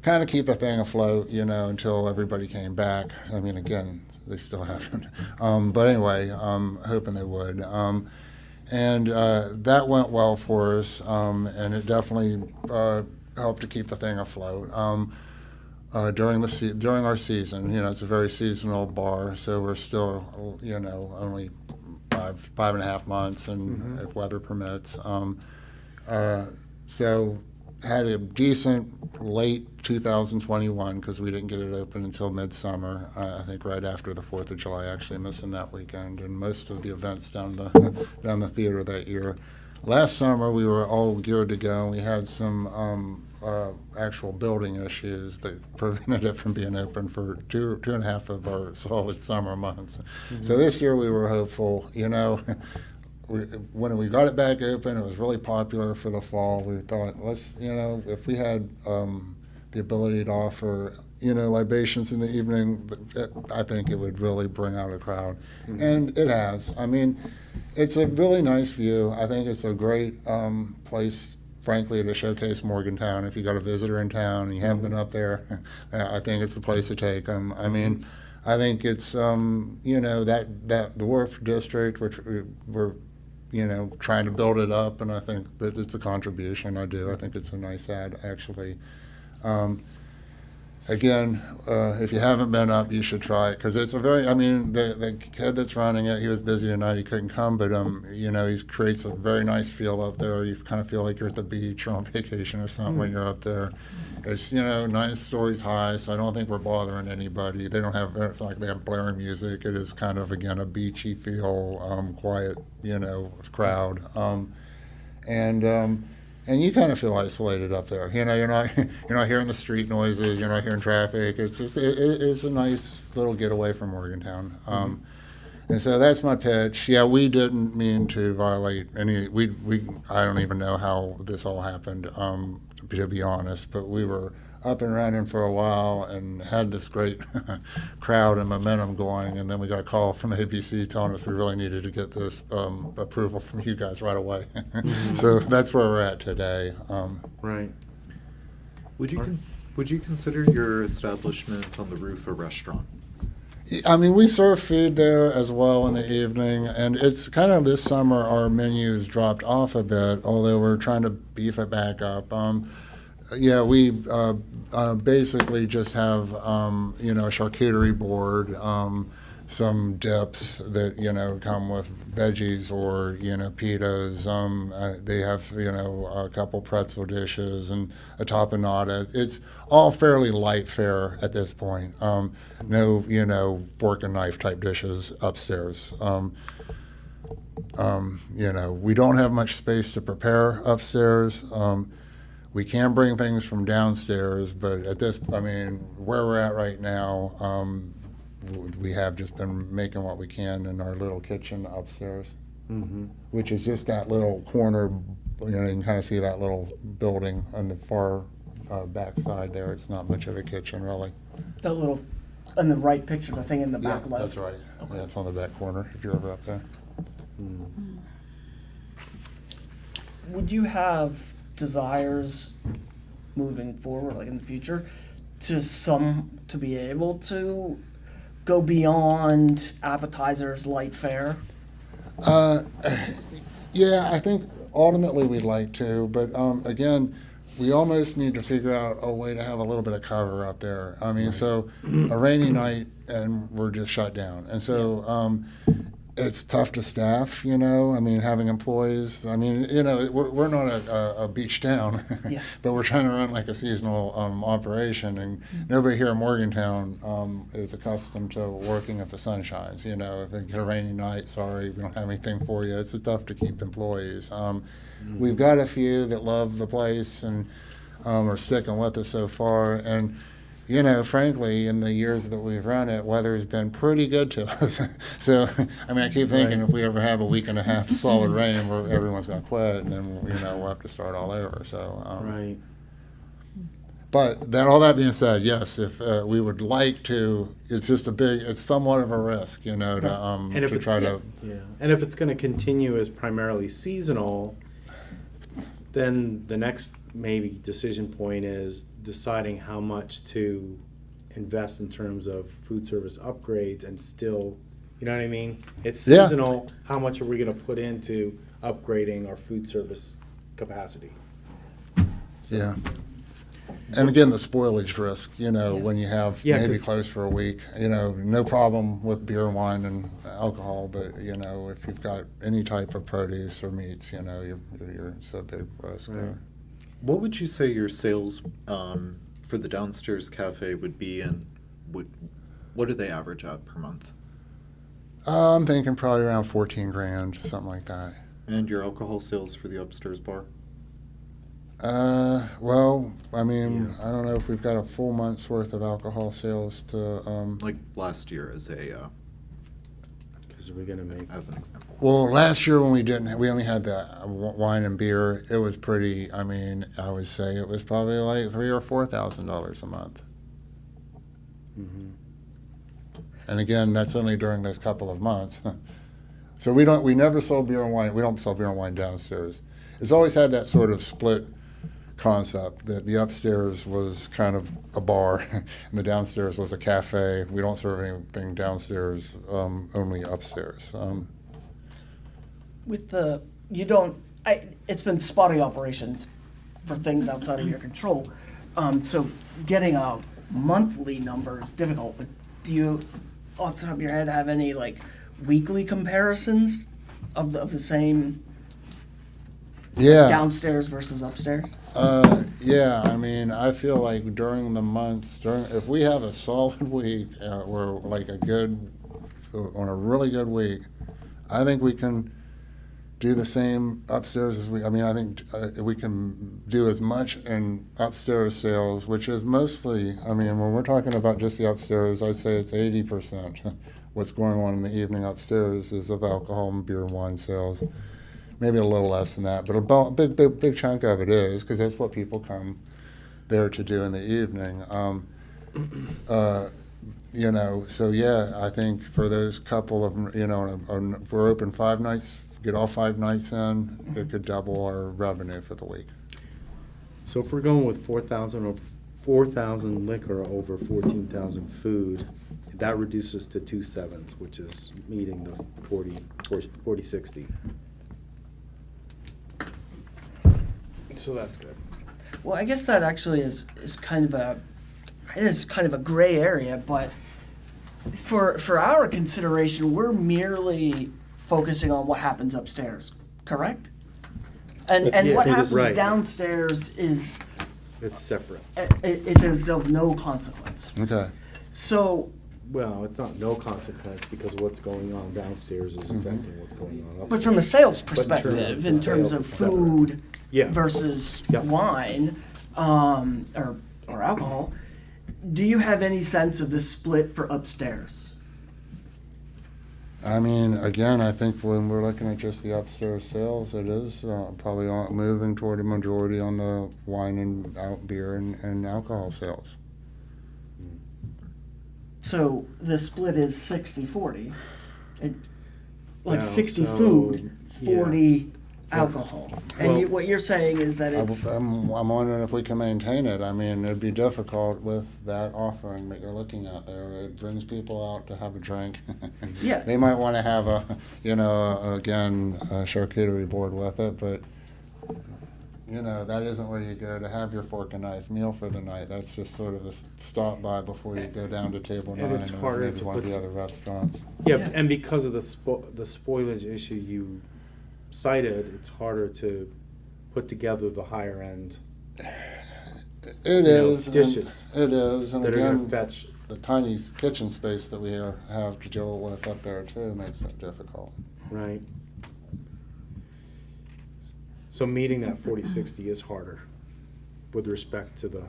kind of keep the thing afloat, until everybody came back. I mean, again, they still haven't. But anyway, hoping they would. And that went well for us, and it definitely helped to keep the thing afloat. During our season, it's a very seasonal bar, so we're still, only 5.5 months, and if weather permits. So had a decent late 2021 because we didn't get it open until midsummer. I think right after the 4th of July, actually missing that weekend, and most of the events down the theater that year. Last summer we were all geared to go. We had some actual building issues that prevented it from being open for two and a half of our solid summer months. So this year we were hopeful. When we got it back open, it was really popular for the fall. We thought, if we had the ability to offer, libations in the evening, I think it would really bring out a crowd. And it has. I mean, it's a really nice view. I think it's a great place, frankly, to showcase Morgantown. If you got a visitor in town and you haven't been up there, I think it's the place to take them. I mean, I think it's, that the Wharf District, which we're trying to build it up, and I think that it's a contribution. I do. I think it's a nice ad, actually. Again, if you haven't been up, you should try it because it's the kid that's running it, he was busy tonight, he couldn't come, but he creates a very nice feel up there. You kind of feel like you're at the beach or on vacation or something when you're up there. It's 9 stories high, so I don't think we're bothering anybody. It's not like they have blaring music. It is kind of, again, a beachy feel, quiet, crowd. And you kind of feel isolated up there. You're not hearing the street noises. You're not hearing traffic. It's just, it's a nice little getaway from Morgantown. And so that's my pitch. Yeah, we didn't mean to violate any. I don't even know how this all happened, to be honest. But we were up and running for a while and had this great crowd and momentum going. And then we got a call from ABC telling us we really needed to get this approval from you guys right away. So that's where we're at today. Right. Would you consider your establishment on the roof a restaurant? I mean, we serve food there as well in the evening, and it's kind of this summer our menus dropped off a bit, although we're trying to beef it back up. Yeah, we basically just have, a charcuterie board, some dips that, come with veggies or, pitas. They have, a couple pretzel dishes and a tapenade. It's all fairly light fare at this point. No, fork and knife type dishes upstairs. We don't have much space to prepare upstairs. We can bring things from downstairs, but where we're at right now, we have just been making what we can in our little kitchen upstairs, which is just that little corner. You can kind of see that little building on the far back side there. It's not much of a kitchen, really. That little, in the right picture, the thing in the Yeah, back left. that's right. Okay. Yeah, it's on the back corner if you're ever up there. Would you have desires moving forward, like in the future, to be able to go beyond appetizers, light fare? Yeah, I think ultimately we'd like to, but again, we almost need to figure out a way to have a little bit of cover up there. I mean, so a rainy night and we're just shut down. And so it's tough to staff, having employees. We're not a beach town, Yeah. but we're trying to run like a seasonal operation. And nobody here in Morgantown is accustomed to working if the sun shines. If they get a rainy night, sorry, we don't have anything for you. It's tough to keep employees. We've got a few that love the place and are sticking with us so far. And frankly, in the years that we've run it, weather's been pretty good to us. So, I keep thinking if we ever have a week and a half of solid rain, everyone's going to quit, and then, we'll have to start all over. So, Right. But all that being said, yes, if we would like to, it's somewhat of a risk, to try to. Yeah. And if it's going to continue as primarily seasonal, then the next maybe decision point is deciding how much to invest in terms of food service upgrades and still, you know what I mean? It's Yeah. seasonal. How much are we going to put into upgrading our food service capacity? Yeah. And again, the spoilage risk, when you have Yeah, maybe 'cause- closed for a week, no problem with beer and wine and alcohol, but, if you've got any type of produce or meats, you're so big risk Right. there. What would you say your sales for the downstairs cafe would be, and what do they average out per month? I'm thinking probably around 14 grand, something like that. And your alcohol sales for the upstairs bar? Well, I don't know if we've got a full month's worth of alcohol sales to, Like last year as a Because we're going to make. as an example. well, last year when we only had the wine and beer, it was pretty, I would say it was probably like $3,000 or $4,000 a month. And again, that's only during those couple of months. So we never sold beer and wine. We don't sell beer and wine downstairs. It's always had that sort of split concept that the upstairs was kind of a bar and the downstairs was a cafe. We don't serve anything downstairs, only upstairs. With the, it's been spotty operations for things outside of your control. So getting a monthly number is difficult, but do you, off the top of your head, have any like weekly comparisons of the same Yeah. downstairs versus upstairs? Yeah, I feel like during the months, if we have a solid week, or like on a really good week, I think we can do the same upstairs as I think we can do as much in upstairs sales, which is mostly, when we're talking about just the upstairs, I'd say it's 80%. What's going on in the evening upstairs is of alcohol and beer and wine sales. Maybe a little less than that, but a big chunk of it is because that's what people come there to do in the evening. So yeah, I think for those couple of, if we're open 5 nights, get all 5 nights in, it could double our revenue for the week. So if we're going with 4,000 liquor over 14,000 food, that reduces to 2/7, which is meeting the 40/60. So that's good. Well, I guess that actually is kind of a gray area, but for our consideration, we're merely focusing on what happens upstairs, correct? And Yeah, what it is, happens right. downstairs is It's separate. it is of no consequence. Okay. So Well, it's not no consequence because what's going on downstairs is affecting what's going on upstairs. but from a sales But in terms of perspective, the in terms sales, of it's separate. food Yeah. versus Yep. wine or alcohol, do you have any sense of the split for upstairs? I mean, again, I think when we're looking at just the upstairs sales, it is probably moving toward a majority on the wine and beer and alcohol sales. So the split is 60-40. Like Wow, 60 so, food, yeah. 40 alcohol. And Well- what you're saying is that it's I'm wondering if we can maintain it. I mean, it'd be difficult with that offering that you're looking at there. It brings people out to have a drink. Yeah. They might want to have a charcuterie board with it, but, that isn't where you go to have your fork and knife meal for the night. That's just sort of a stop by before you go down to table 9 it's harder maybe to one of put the other restaurants. Yeah, Yeah. and because of the spoilage issue you cited, it's harder to put together the higher end It know, is. and dishes It is, and that are going to again, fetch. the tiny kitchen space that we have to deal with up there too makes it difficult. Right. So meeting that 40/60 is harder with respect to the.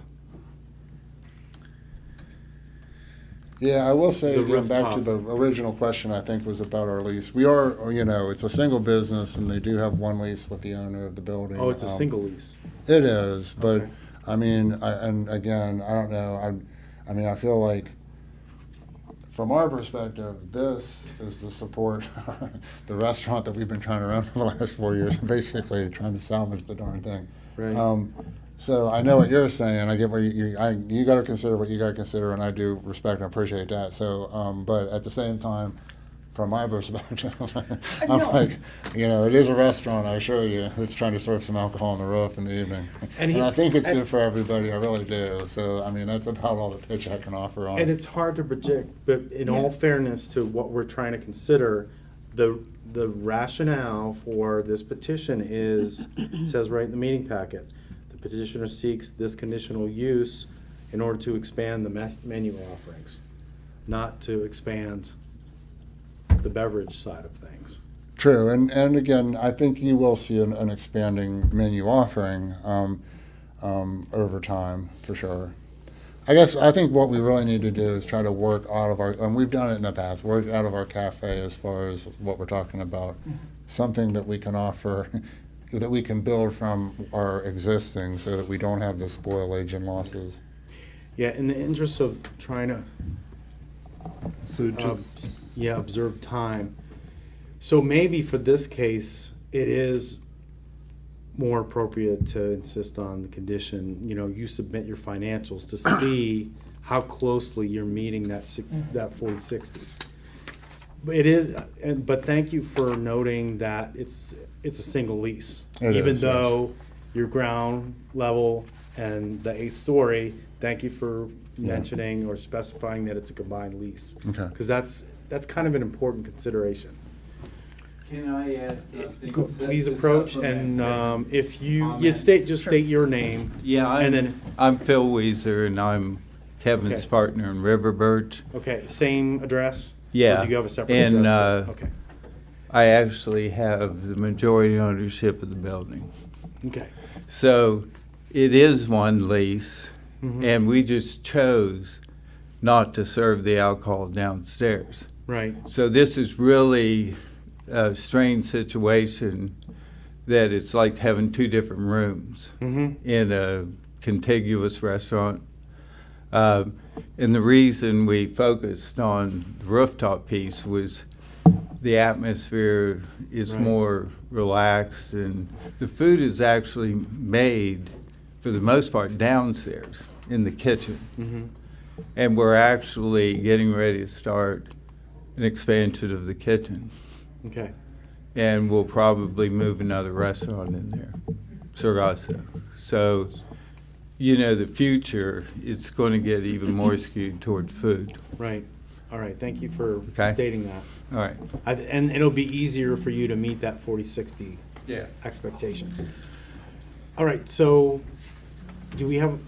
Yeah, I will say, The again, back to rooftop. the original question, I think, was about our lease. We are, it's a single business, and they do have one lease with the owner of the building. Oh, it's a single lease. It is, but, Okay. I mean, and again, I don't know, I feel like, from our perspective, this is to support the restaurant that we've been trying to run for the last 4 years, basically trying to salvage the darn thing. Right. So I know what you're saying. I get what you got to consider what you got to consider, and I do respect and appreciate that. So, but at the same time, from my perspective, I'm No. like, it is a restaurant. I assure you, it's trying to serve some alcohol on the roof in the evening, And and, he- I think it's and- good for everybody. I really do. So, I mean, that's about all the pitch I can offer on. And it's hard to project, but in all fairness to what we're trying to consider, the rationale for this petition is, it says right in the meeting packet, the petitioner seeks this conditional use in order to expand the menu offerings, not to expand the beverage side of things. True, and again, I think you will see an expanding menu offering over time, for sure. I think what we really need to do is try to work out of our, and we've done it in the past, work out of our cafe as far as what we're talking about. Something that we can offer, that we can build from our existing so that we don't have the spoilage and losses. Yeah, in the interest of trying to So just observe time. So maybe for this case, it is more appropriate to insist on the condition, you submit your financials to see how closely you're meeting that 40/60. But it is, but thank you for noting that it's a single lease. It Even is, though your ground level and the 8th story, thank you for mentioning or specifying that it's a combined lease. Okay. Because that's kind of an important consideration. Can I add something? Please To approach supplement and if you comment. state your name. Yeah, and then- I'm Phil Weiser, and I'm Kevin's Okay. partner in Riverbird. Okay, same address? Yeah, Or do you have a separate and, address? Okay, I actually have the majority ownership of the building. okay. So it is one lease, Mhm. and we just chose not to serve the alcohol downstairs. Right, So this is really a strange situation that it's like having two different rooms mm-hmm, in a contiguous restaurant. And the reason we focused on the rooftop piece was the atmosphere is Right. more relaxed, and the food is actually made, for the most part, downstairs in the kitchen. And we're actually getting ready to start an expansion of the kitchen. Okay. And we'll probably move another restaurant in there, Sargasso. So, you know, the future, it's going to get even more skewed toward food. Right. All right. Thank you for Okay. stating that. All right. And it'll be easier for you to meet that 40/60 Yeah. expectation. All right. So, do we have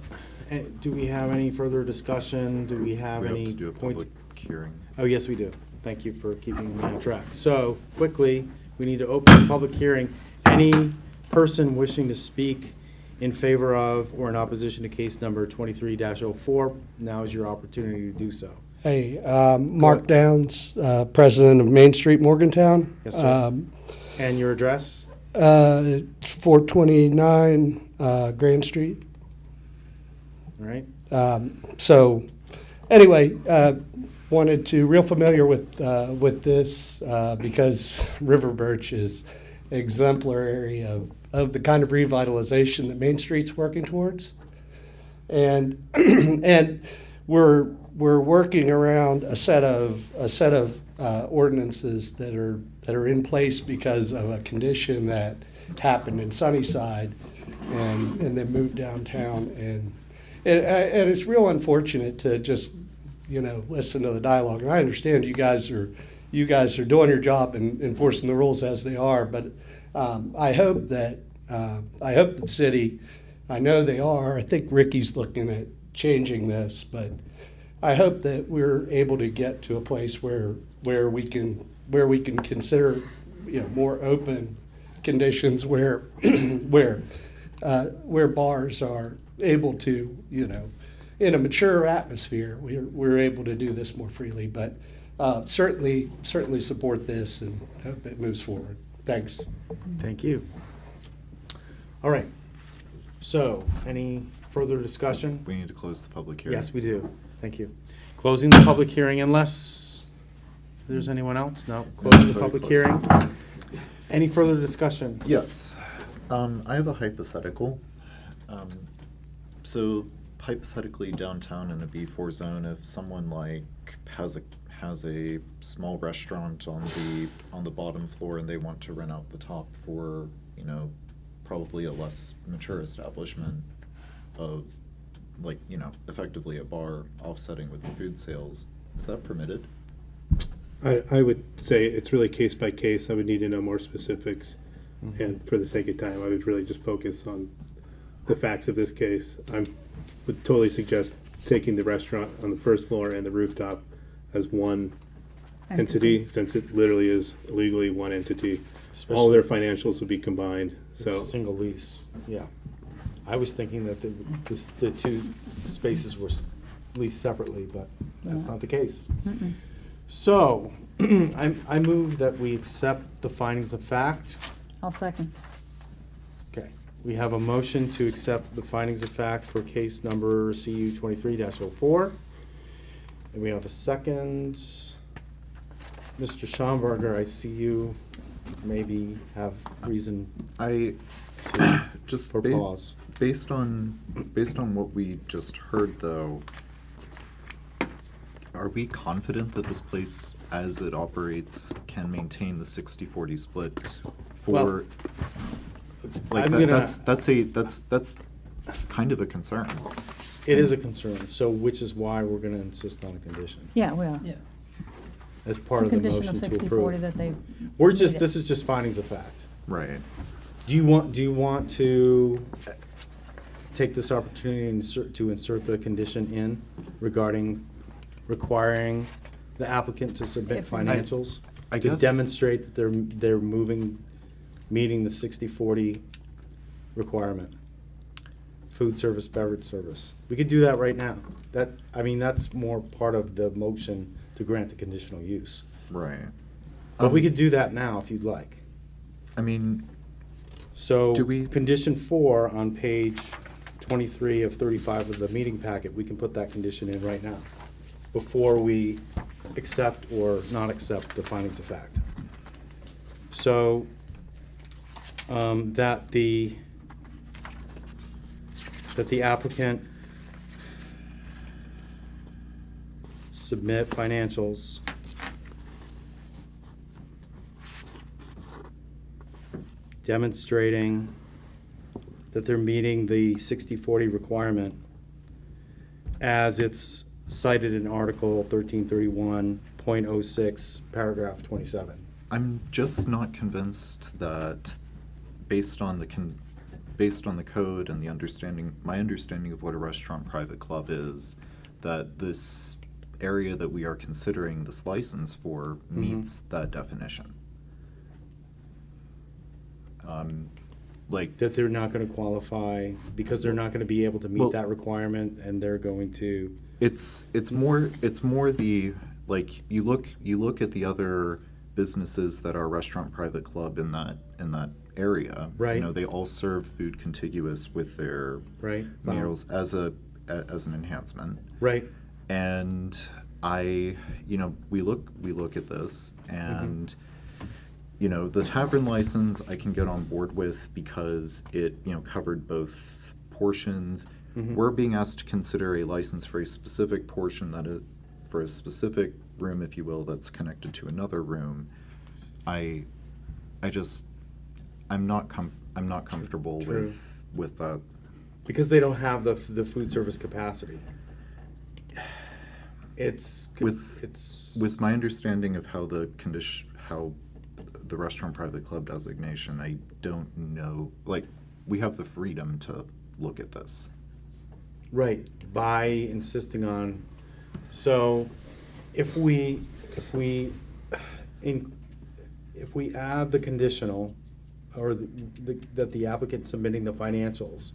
any further discussion? Do we have We have any to do a points? public hearing. Oh, yes, we do. Thank you for keeping me on track. So, quickly, we need to open the public hearing. Any person wishing to speak in favor of or in opposition to case number 23-04, now is your opportunity to do so. Hey, Mark Downs, president of Main Street, Morgantown. Yes, sir. And your address? 429 Grand Street. All right. So, anyway, wanted to, real familiar with this because River Birch is exemplary of the kind of revitalization that Main Street's working towards. And and we're working around a set of ordinances that are in place because of a condition that happened in Sunnyside and then moved downtown, and it's real unfortunate to just listen to the dialogue. And I understand you guys are doing your job and enforcing the rules as they are, but I hope that the city, I know they are. I think Ricky's looking at changing this, but I hope that we're able to get to a place where we can consider more open conditions where bars are able to in a mature atmosphere we're able to do this more freely. But certainly support this and hope it moves forward. Thanks. Thank you. All right. So, any further discussion? We need to close the public hearing. Yes, we do. Thank you. Closing the public hearing unless there's anyone else? No. Closing it's the already public closed. hearing. Any further discussion? Yes. I have a hypothetical. So hypothetically, downtown in a B4 zone, if someone has a small restaurant on the bottom floor and they want to rent out the top for probably a less mature establishment of effectively a bar offsetting with the food sales, is that permitted? I would say it's really case by case. I would need to know more specifics. And for the sake of time, I would really just focus on the facts of this case. I would totally suggest taking the restaurant on the first floor and the rooftop as one entity, since it literally is legally one entity. All their financials would be combined. It's So a single lease. Yeah. I was thinking that the two spaces were leased separately, but that's not the case. So, I move that we accept the findings of fact. I'll second. Okay. We have a motion to accept the findings of fact for case number CU 23-04. And we have a second. Mr. Schomburger, I see you maybe have reason I just for pause. based on what we just heard, though, are we confident that this place, as it operates, can maintain the 60-40 split for? Well, I'm That's kind of a concern. It is a concern, so which is why we're gonna insist on a condition Yeah, well, as part the of the condition of motion to 60/40 approve. that they. We're just, Yeah. this is just findings of fact. Right. Do you want to take this opportunity to insert the condition in regarding requiring the applicant to submit If- financials? I To guess- demonstrate that they're meeting the 60-40 requirement. Food service, beverage service. We could do that right now. That's more part of the motion to grant the conditional use. Right. But we could do that now if you'd like. I mean, So, Do we- condition 4 on page 23 of 35 of the meeting packet, we can put that condition in right now, before we accept or not accept the findings of fact. So, that the applicant submit financials demonstrating that they're meeting the 60/40 requirement as it's cited in Article 1331.06, paragraph 27. I'm just not convinced that based on the code and my understanding of what a restaurant private club is, that this area that we are considering this license for meets that definition. That they're not going to qualify because they're not going to be able to meet Well- that requirement, and they're going to. It's more the, like, you look at the other businesses that are restaurant private club in that area. Right. You know, they all serve food contiguous with their Right. meals as an enhancement. Right. And we look at this, and the tavern license I can get on board with because it covered both portions. We're being asked to consider a license for a specific portion for a specific room, if you will, that's connected to another room. I'm not comfortable True. with that. Because they don't have the food service capacity. With my understanding of how the restaurant private club designation, I don't know, like, we have the freedom to look at this. Right, by insisting on, so if we add the conditional, or that the applicant submitting the financials,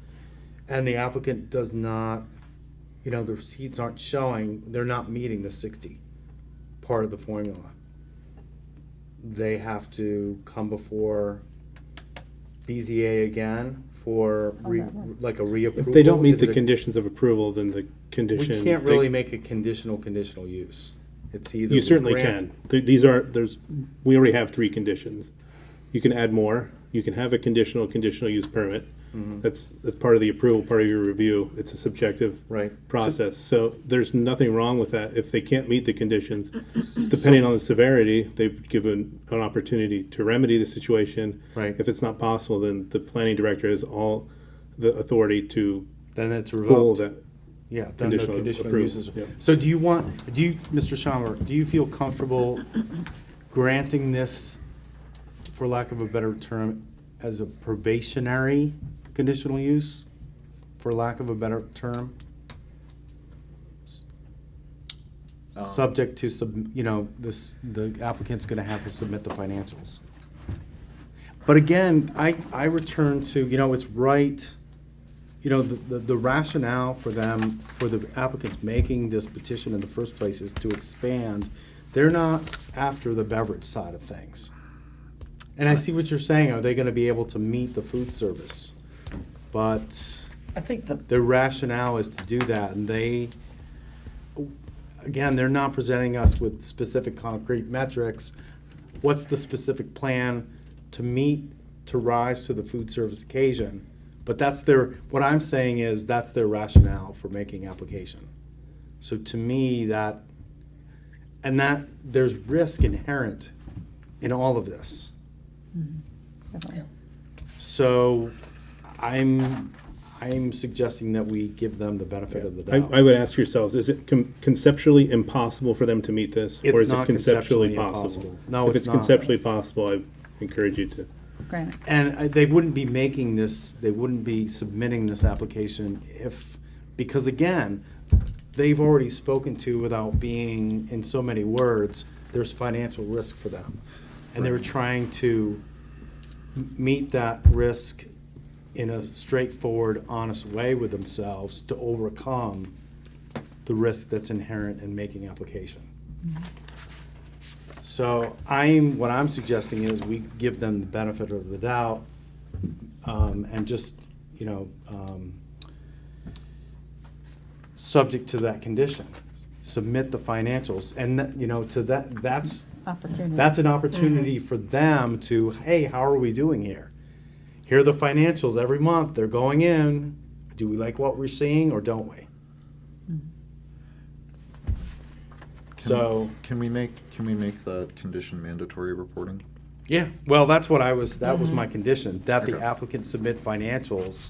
and the applicant does not, the receipts aren't showing, they're not meeting the 60 part of the formula. They have to come before BZA again for like a reapproval. If they don't meet Is the it a- conditions of approval, then the We condition. can't really make a conditional use. It's either. You we certainly grant- can. We already have 3 conditions. You can add more. You can have a conditional use permit. That's part of the approval, part of your review. It's a subjective Right. process. So there's nothing wrong with that. If they can't meet the conditions, depending on the severity, they've given an opportunity to remedy the situation. Right. If it's not possible, then the planning director has all the authority to Then it's pull revoked. that. Yeah, then the conditional conditional approval, uses. yeah. So Mr. Schaumburg, do you feel comfortable granting this, for lack of a better term, as a probationary conditional use, for lack of a better term? Subject to the applicant's gonna have to submit the financials. But again, I return to, it's right, the rationale for the applicants making this petition in the first place is to expand. They're not after the beverage side of things. And I see what you're saying, are they gonna be able to meet the food service? But I think their rationale is to do that, and again, they're not presenting us with specific concrete metrics. What's the specific plan to rise to the food service occasion? But what I'm saying is that's their rationale for making application. So to me, there's risk inherent in all of this. So I'm suggesting that we give them the benefit of the doubt. I would ask yourselves, is it conceptually impossible for them to meet this? It's Or is it not conceptually conceptually possible? impossible. No, If it's it's not. conceptually possible, I encourage you to. Granted. And they wouldn't be they wouldn't be submitting this application because again, they've already spoken to, without being in so many words, there's financial risk for them. And they were trying to meet that risk in a straightforward, honest way with themselves to overcome the risk that's inherent in making application. So what I'm suggesting is we give them the benefit of the doubt, and just, subject to that condition. Submit the financials, and that's Opportunity. that's an opportunity for them to, hey, how are we doing here? Here are the financials every month. They're going in. Do we like what we're seeing or don't we? So Can we make that condition mandatory reporting? yeah, well, that was my condition, that the Okay. applicant submit financials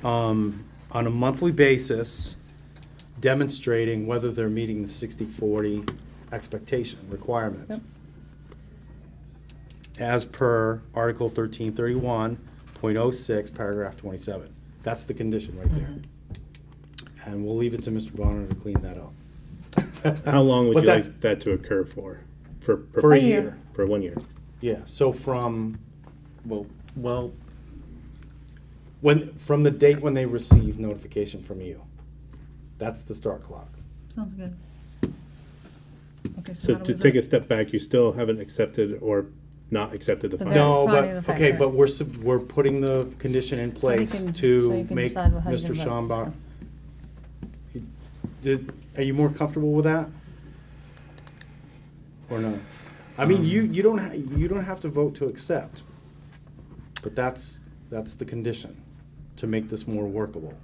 on a monthly basis, demonstrating whether they're meeting the 60/40 expectation requirement. Yep. As per Article 1331.06, paragraph 27. That's the condition right there. And we'll leave it to Mr. Bonner to clean that up. How long would But you that's- like that to occur for? For For a A year. year. For 1 year. Yeah, so from Well, from the date when they receive notification from you. That's the start clock. Sounds good. Okay, So how do to we take a vote? step back, you still haven't accepted or not accepted the The finding? No, finding but, of fact, okay, right. but we're putting the condition in So you place can- so to you can make decide how you Mr. can vote, Schambach. so. Are you more comfortable with that? Or no? I mean, you don't have to vote to accept, but that's the condition, to make this more workable.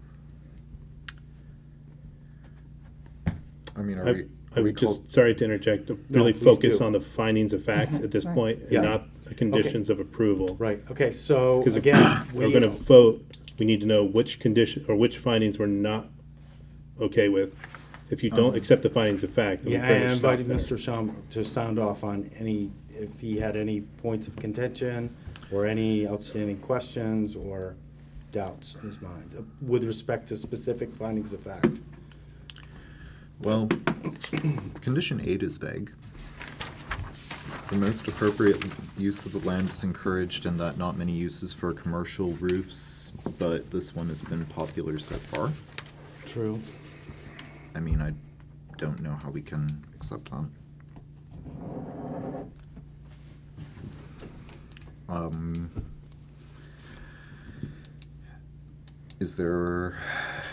I mean, I would just, sorry to interject, to No, really please focus do. on the findings of fact at this Right. point and Yeah. not the conditions of approval. Right, okay, so Because again, if we're gonna vote, we need to know which condition, or which findings we're not okay with. If you don't accept the findings of fact, then we yeah, I better stop invited there. Mr. Schambach to sound off on if he had any points of contention or any outstanding questions or doubts in his mind with respect to specific findings of fact. Well, condition 8 is vague. The most appropriate use of the land is encouraged and that not many uses for commercial roofs, but this one has been popular so far. True. I mean, I don't know how we can accept that. Is there,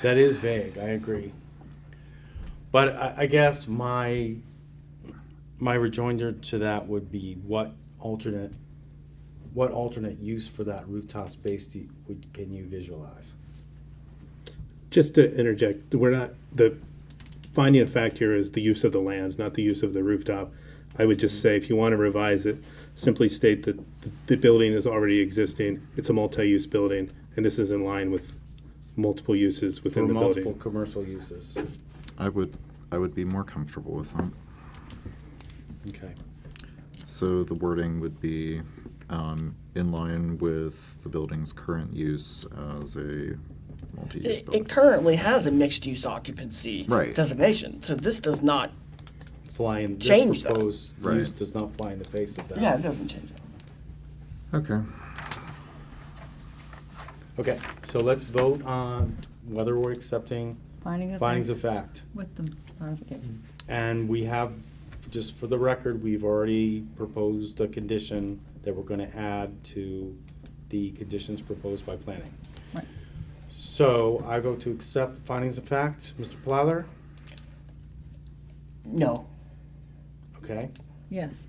That is vague, I agree. But I guess my rejoinder to that would be what alternate use for that rooftop space can you visualize? Just to interject, we're not, the finding of fact here is the use of the land, not the use of the rooftop. I would just say, if you want to revise it, simply state that the building is already existing, it's a multi-use building, and this is in line with multiple uses For within the multiple building. commercial uses. I would be more comfortable with that. Okay. So the wording would be in line with the building's current use as a multi-use building. It currently has a mixed-use occupancy Right. designation, so this does not, This Change that. proposed Right. use does not fly in the face of that. yeah, it doesn't change it. Okay. Okay, so let's vote on whether we're accepting findings of fact. With the modification. And we have, just for the record, we've already proposed a condition that we're gonna add to the conditions proposed by planning. Right. So I vote to accept the findings of fact. Mr. Plather? No. Okay, Yes.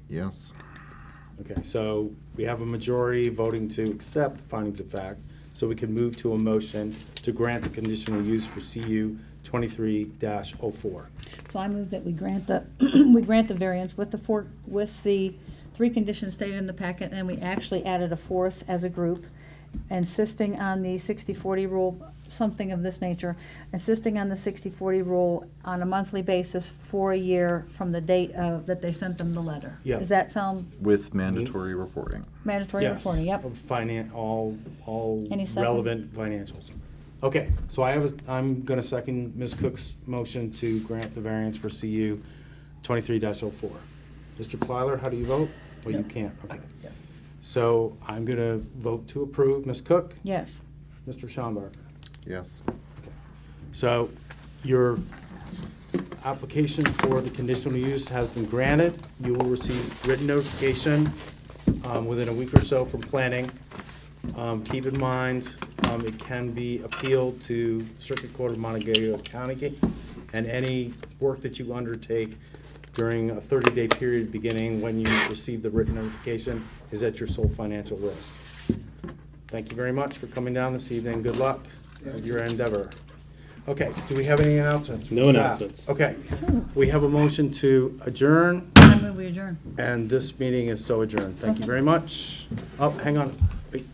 Yes. okay, so we have a majority voting to accept the findings of fact. So we can move to a motion to grant the conditional use for CU 23-04. So I move that we grant the, we grant the variance with the 3 conditions stated in the packet, and we actually added a 4th as a group, insisting on the 60/40 rule, something of this nature, insisting on the 60/40 rule on a monthly basis for a year from the date that they sent them the letter. Yeah. Does that sound With mandatory reporting. mandatory Yes, reporting? Yep. of all Any second? relevant financials. Okay, so I'm gonna second Ms. Cook's motion to grant the variance for CU 23-04. Mr. Plyler, how do you vote? Well, you No. can't, okay. Yeah. So I'm gonna vote to approve. Ms. Cook? Yes. Mr. Schomburg? Yes. So your application for the conditional use has been granted. You will receive written notification within a week or so from planning. Keep in mind, It can be appealed to Circuit Court of Montague County, and any work that you undertake during a 30-day period beginning when you receive the written notification is at your sole financial risk. Thank you very much for coming down this evening. Good luck with your endeavor. Okay, do we have any announcements? from No staff? announcements. Okay, we have a motion to adjourn, I move we adjourn. and this meeting is so adjourned. Thank you very much. Oh, hang on. Wait.